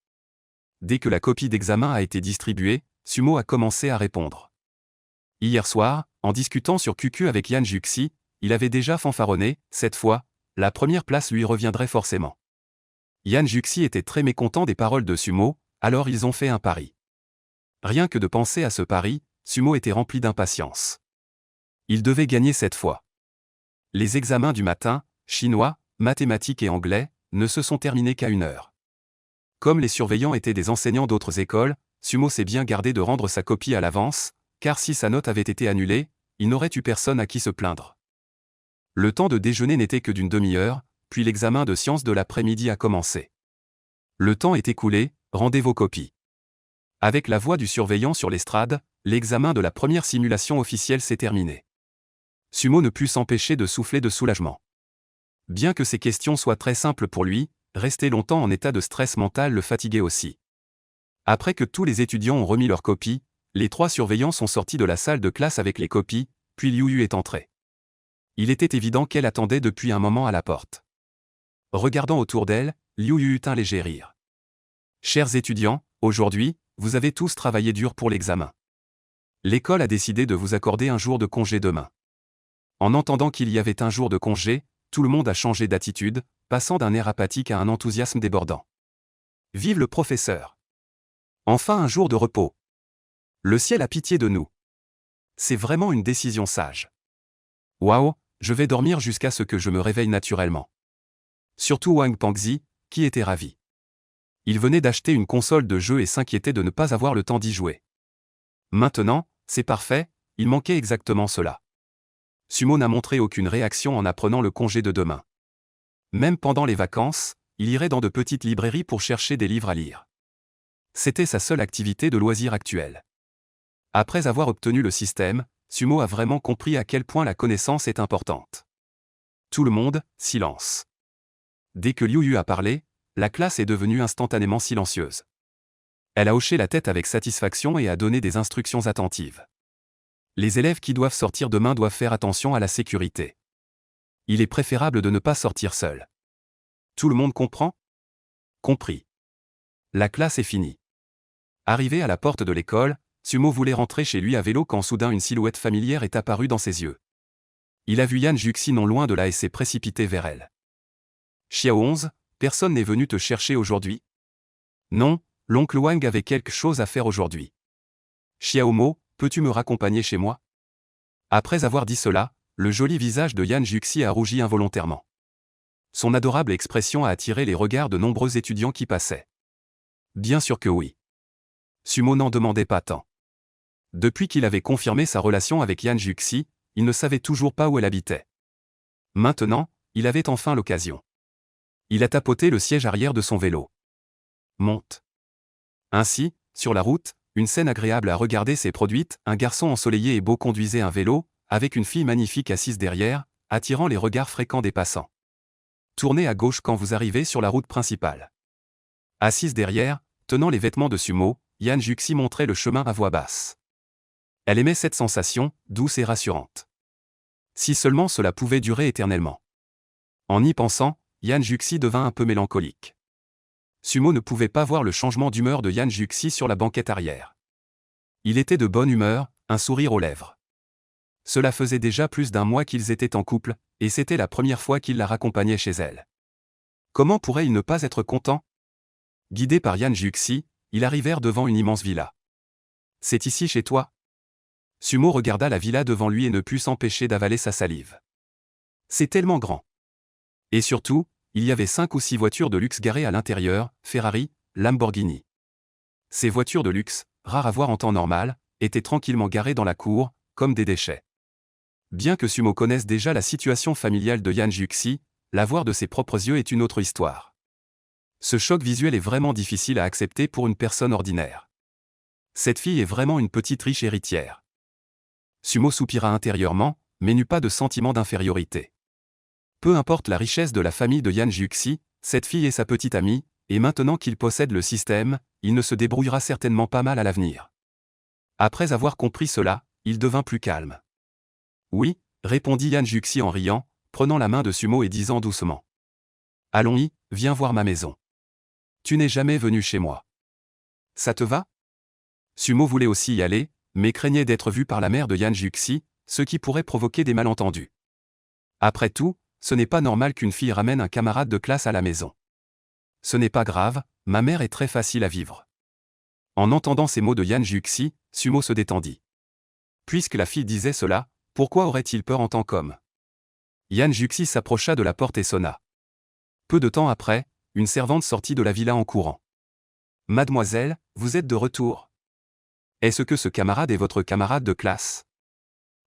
Dès que la copie d'examen a été distribuée, Sumo a commencé à répondre. Hier soir, en discutant sur QQ avec Yan Juxi, il avait déjà fanfaronné, cette fois, la première place lui reviendrait forcément. Yan Juxi était très mécontent des paroles de Sumo, alors ils ont fait un pari. Rien que de penser à ce pari, Sumo était rempli d'impatience. Il devait gagner cette fois. Les examens du matin, chinois, mathématiques et anglais, ne se sont terminés qu'à 1h. Comme les surveillants étaient des enseignants d'autres écoles, Sumo s'est bien gardé de rendre sa copie à l'avance, car si sa note avait été annulée, il n'aurait eu personne à qui se plaindre. Le temps de déjeuner n'était que d'une demi-heure, puis l'examen de sciences de l'après-midi a commencé. Le temps est écoulé, rendez vos copies. Avec la voix du surveillant sur l'estrade, l'examen de la première simulation officielle s'est terminé. Sumo ne put s'empêcher de souffler de soulagement. Bien que ces questions soient très simples pour lui, rester longtemps en état de stress mental le fatiguait aussi. Après que tous les étudiants ont remis leurs copies, les 3 surveillants sont sortis de la salle de classe avec les copies, puis Liu Yu est entrée. Il était évident qu'elle attendait depuis un moment à la porte. Regardant autour d'elle, Liu Yu eut un léger rire. « Chers étudiants, aujourd'hui, vous avez tous travaillé dur pour l'examen. L'école a décidé de vous accorder un jour de congé demain. » En entendant qu'il y avait un jour de congé, tout le monde a changé d'attitude, passant d'un air apathique à un enthousiasme débordant. Vive le professeur! Enfin un jour de repos. Le ciel a pitié de nous. C'est vraiment une décision sage. Waouh, je vais dormir jusqu'à ce que je me réveille naturellement. Surtout Wang Pangzi, qui était ravi. Il venait d'acheter une console de jeu et s'inquiétait de ne pas avoir le temps d'y jouer. Maintenant, c'est parfait, il manquait exactement cela. Sumo n'a montré aucune réaction en apprenant le congé de demain. Même pendant les vacances, il irait dans de petites librairies pour chercher des livres à lire. C'était sa seule activité de loisir actuelle. Après avoir obtenu le système, Sumo a vraiment compris à quel point la connaissance est importante. Tout le monde, silence. Dès que Liu Yu a parlé, la classe est devenue instantanément silencieuse. Elle a hoché la tête avec satisfaction et a donné des instructions attentives. Les élèves qui doivent sortir demain doivent faire attention à la sécurité. Il est préférable de ne pas sortir seul. Tout le monde comprend ? Compris. La classe est finie. Arrivé à la porte de l'école, Sumo voulait rentrer chez lui à vélo quand soudain une silhouette familière est apparue dans ses yeux. Il a vu Yan Juxi non loin de là et s'est précipité vers elle. Xiao 11, personne n'est venu te chercher aujourd'hui ? Non, l'oncle Wang avait quelque chose à faire aujourd'hui. Xiao Mo, peux-tu me raccompagner chez moi ? Après avoir dit cela, le joli visage de Yan Juxi a rougi involontairement. Son adorable expression a attiré les regards de nombreux étudiants qui passaient. Bien sûr que oui. Sumo n'en demandait pas tant. Depuis qu'il avait confirmé sa relation avec Yan Juxi, il ne savait toujours pas où elle habitait. Maintenant, il avait enfin l'occasion. Il a tapoté le siège arrière de son vélo. Monte. Ainsi, sur la route, une scène agréable à regarder s'est produite, un garçon ensoleillé et beau conduisait un vélo, avec une fille magnifique assise derrière, attirant les regards fréquents des passants. Tournez à gauche quand vous arrivez sur la route principale. Assise derrière, tenant les vêtements de Sumo, Yan Juxi montrait le chemin à voix basse. Elle aimait cette sensation, douce et rassurante. Si seulement cela pouvait durer éternellement. En y pensant, Yan Juxi devint un peu mélancolique. Sumo ne pouvait pas voir le changement d'humeur de Yan Juxi sur la banquette arrière. Il était de bonne humeur, un sourire aux lèvres. Cela faisait déjà plus d'un mois qu'ils étaient en couple, et c'était la première fois qu'il la raccompagnait chez elle. Comment pourrait-il ne pas être content ? Guidés par Yan Juxi, ils arrivèrent devant une immense villa. « C'est ici chez toi ?» Sumo regarda la villa devant lui et ne put s'empêcher d'avaler sa salive. C'est tellement grand. Et surtout, il y avait 5 ou 6 voitures de luxe garées à l'intérieur, Ferrari, Lamborghini. Ces voitures de luxe, rares à voir en temps normal, étaient tranquillement garées dans la cour, comme des déchets. Bien que Sumo connaisse déjà la situation familiale de Yan Juxi, la voir de ses propres yeux est une autre histoire. Ce choc visuel est vraiment difficile à accepter pour une personne ordinaire. Cette fille est vraiment une petite riche héritière. Sumo soupira intérieurement, mais n'eut pas de sentiment d'infériorité. Peu importe la richesse de la famille de Yan Juxi, cette fille est sa petite amie, et maintenant qu'il possède le système, il ne se débrouillera certainement pas mal à l'avenir. Après avoir compris cela, il devint plus calme. Oui, répondit Yan Juxi en riant, prenant la main de Sumo et disant doucement. Allons-y, viens voir ma maison. Tu n'es jamais venu chez moi. Ça te va? Sumo voulait aussi y aller, mais craignait d'être vu par la mère de Yan Juxi, ce qui pourrait provoquer des malentendus. Après tout, ce n'est pas normal qu'une fille ramène un camarade de classe à la maison. Ce n'est pas grave, ma mère est très facile à vivre. En entendant ces mots de Yan Juxi, Sumo se détendit. Puisque la fille disait cela, pourquoi aurait-il peur en tant qu'homme? Yan Juxi s'approcha de la porte et sonna. Peu de temps après, une servante sortit de la villa en courant. Mademoiselle, vous êtes de retour. Est-ce que ce camarade est votre camarade de classe?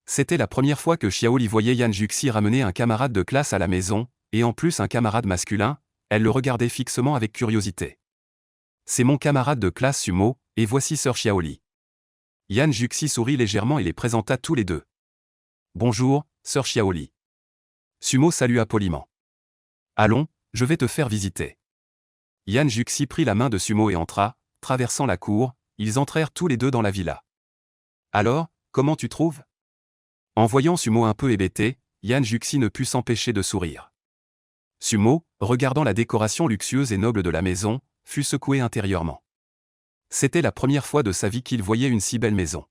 C'était la première fois que Xiaoli voyait Yan Juxi ramener un camarade de classe à la maison, et en plus un camarade masculin, elle le regardait fixement avec curiosité. C'est mon camarade de classe Sumo, et voici sœur Xiaoli. Yan Juxi sourit légèrement et les présenta tous les deux. Bonjour, sœur Xiaoli. Sumo salua poliment. Allons, je vais te faire visiter. Yan Juxi prit la main de Sumo et entra, traversant la cour, ils entrèrent tous les deux dans la villa. Alors, comment tu trouves? En voyant Sumo un peu hébété, Yan Juxi ne put s'empêcher de sourire. Sumo, regardant la décoration luxueuse et noble de la maison, fut secoué intérieurement. C'était la première fois de sa vie qu'il voyait une si belle maison.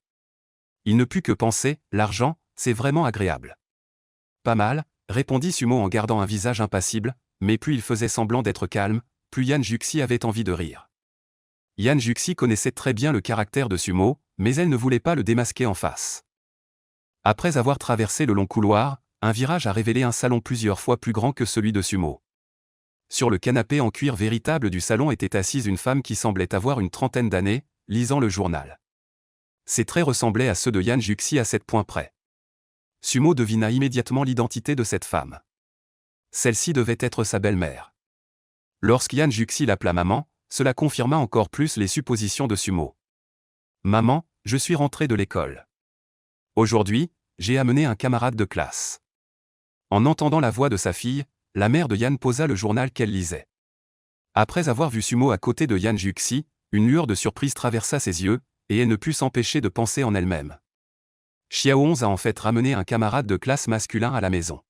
Il ne put que penser, l'argent, c'est vraiment agréable. Pas mal, répondit Sumo en gardant un visage impassible, mais plus il faisait semblant d'être calme, plus Yan Juxi avait envie de rire. Yan Juxi connaissait très bien le caractère de Sumo, mais elle ne voulait pas le démasquer en face. Après avoir traversé le long couloir, un virage a révélé un salon plusieurs fois plus grand que celui de Sumo. Sur le canapé en cuir véritable du salon était assise une femme qui semblait avoir une trentaine d'années, lisant le journal. Ses traits ressemblaient à ceux de Yan Juxi à 7 points près. Sumo devina immédiatement l'identité de cette femme. Celle-ci devait être sa belle-mère. Lorsqu'Yan Juxi l'appela maman, cela confirma encore plus les suppositions de Sumo. Maman, je suis rentré de l'école. Aujourd'hui, j'ai amené un camarade de classe. En entendant la voix de sa fille, la mère de Yan posa le journal qu'elle lisait. Après avoir vu Sumo à côté de Yan Juxi, une lueur de surprise traversa ses yeux, et elle ne put s'empêcher de penser en elle-même. Xiao11 a en fait ramené un camarade de classe masculin à la maison.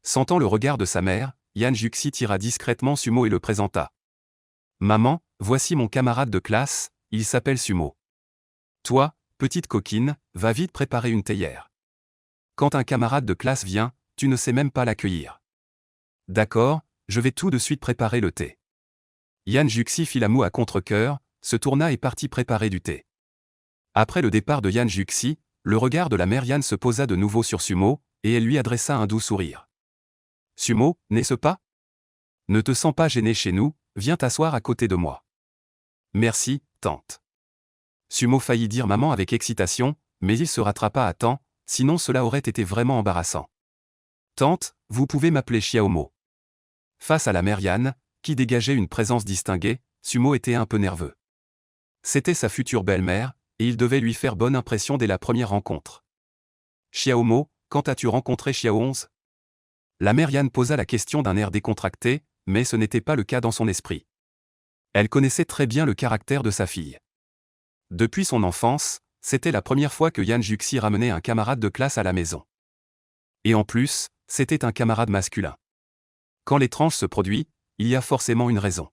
Sentant le regard de sa mère, Yan Juxi tira discrètement Sumo et le présenta. Maman, voici mon camarade de classe, il s'appelle Sumo. Toi, petite coquine, va vite préparer une théière. Quand un camarade de classe vient, tu ne sais même pas l'accueillir. D'accord, je vais tout de suite préparer le thé. Yan Juxi fit la moue à contre-cœur, se tourna et partit préparer du thé. Après le départ de Yan Juxi, le regard de la mère Yan se posa de nouveau sur Sumo, et elle lui adressa un doux sourire. Sumo, n'est-ce pas? Ne te sens pas gêné chez nous, viens t'asseoir à côté de moi. Merci, tante. Sumo faillit dire maman avec excitation, mais il se rattrapa à temps, sinon cela aurait été vraiment embarrassant. Tante, vous pouvez m'appeler Xiaomo. Face à la mère Yan, qui dégageait une présence distinguée, Sumo était un peu nerveux. C'était sa future belle-mère, et il devait lui faire bonne impression dès la première rencontre. Xiaomo, quand as-tu rencontré Xiao11? La mère Yan posa la question d'un air décontracté, mais ce n'était pas le cas dans son esprit. Elle connaissait très bien le caractère de sa fille. Depuis son enfance, c'était la première fois que Yan Juxi ramenait un camarade de classe à la maison. Et en plus, c'était un camarade masculin. Quand l'étrange se produit, il y a forcément une raison.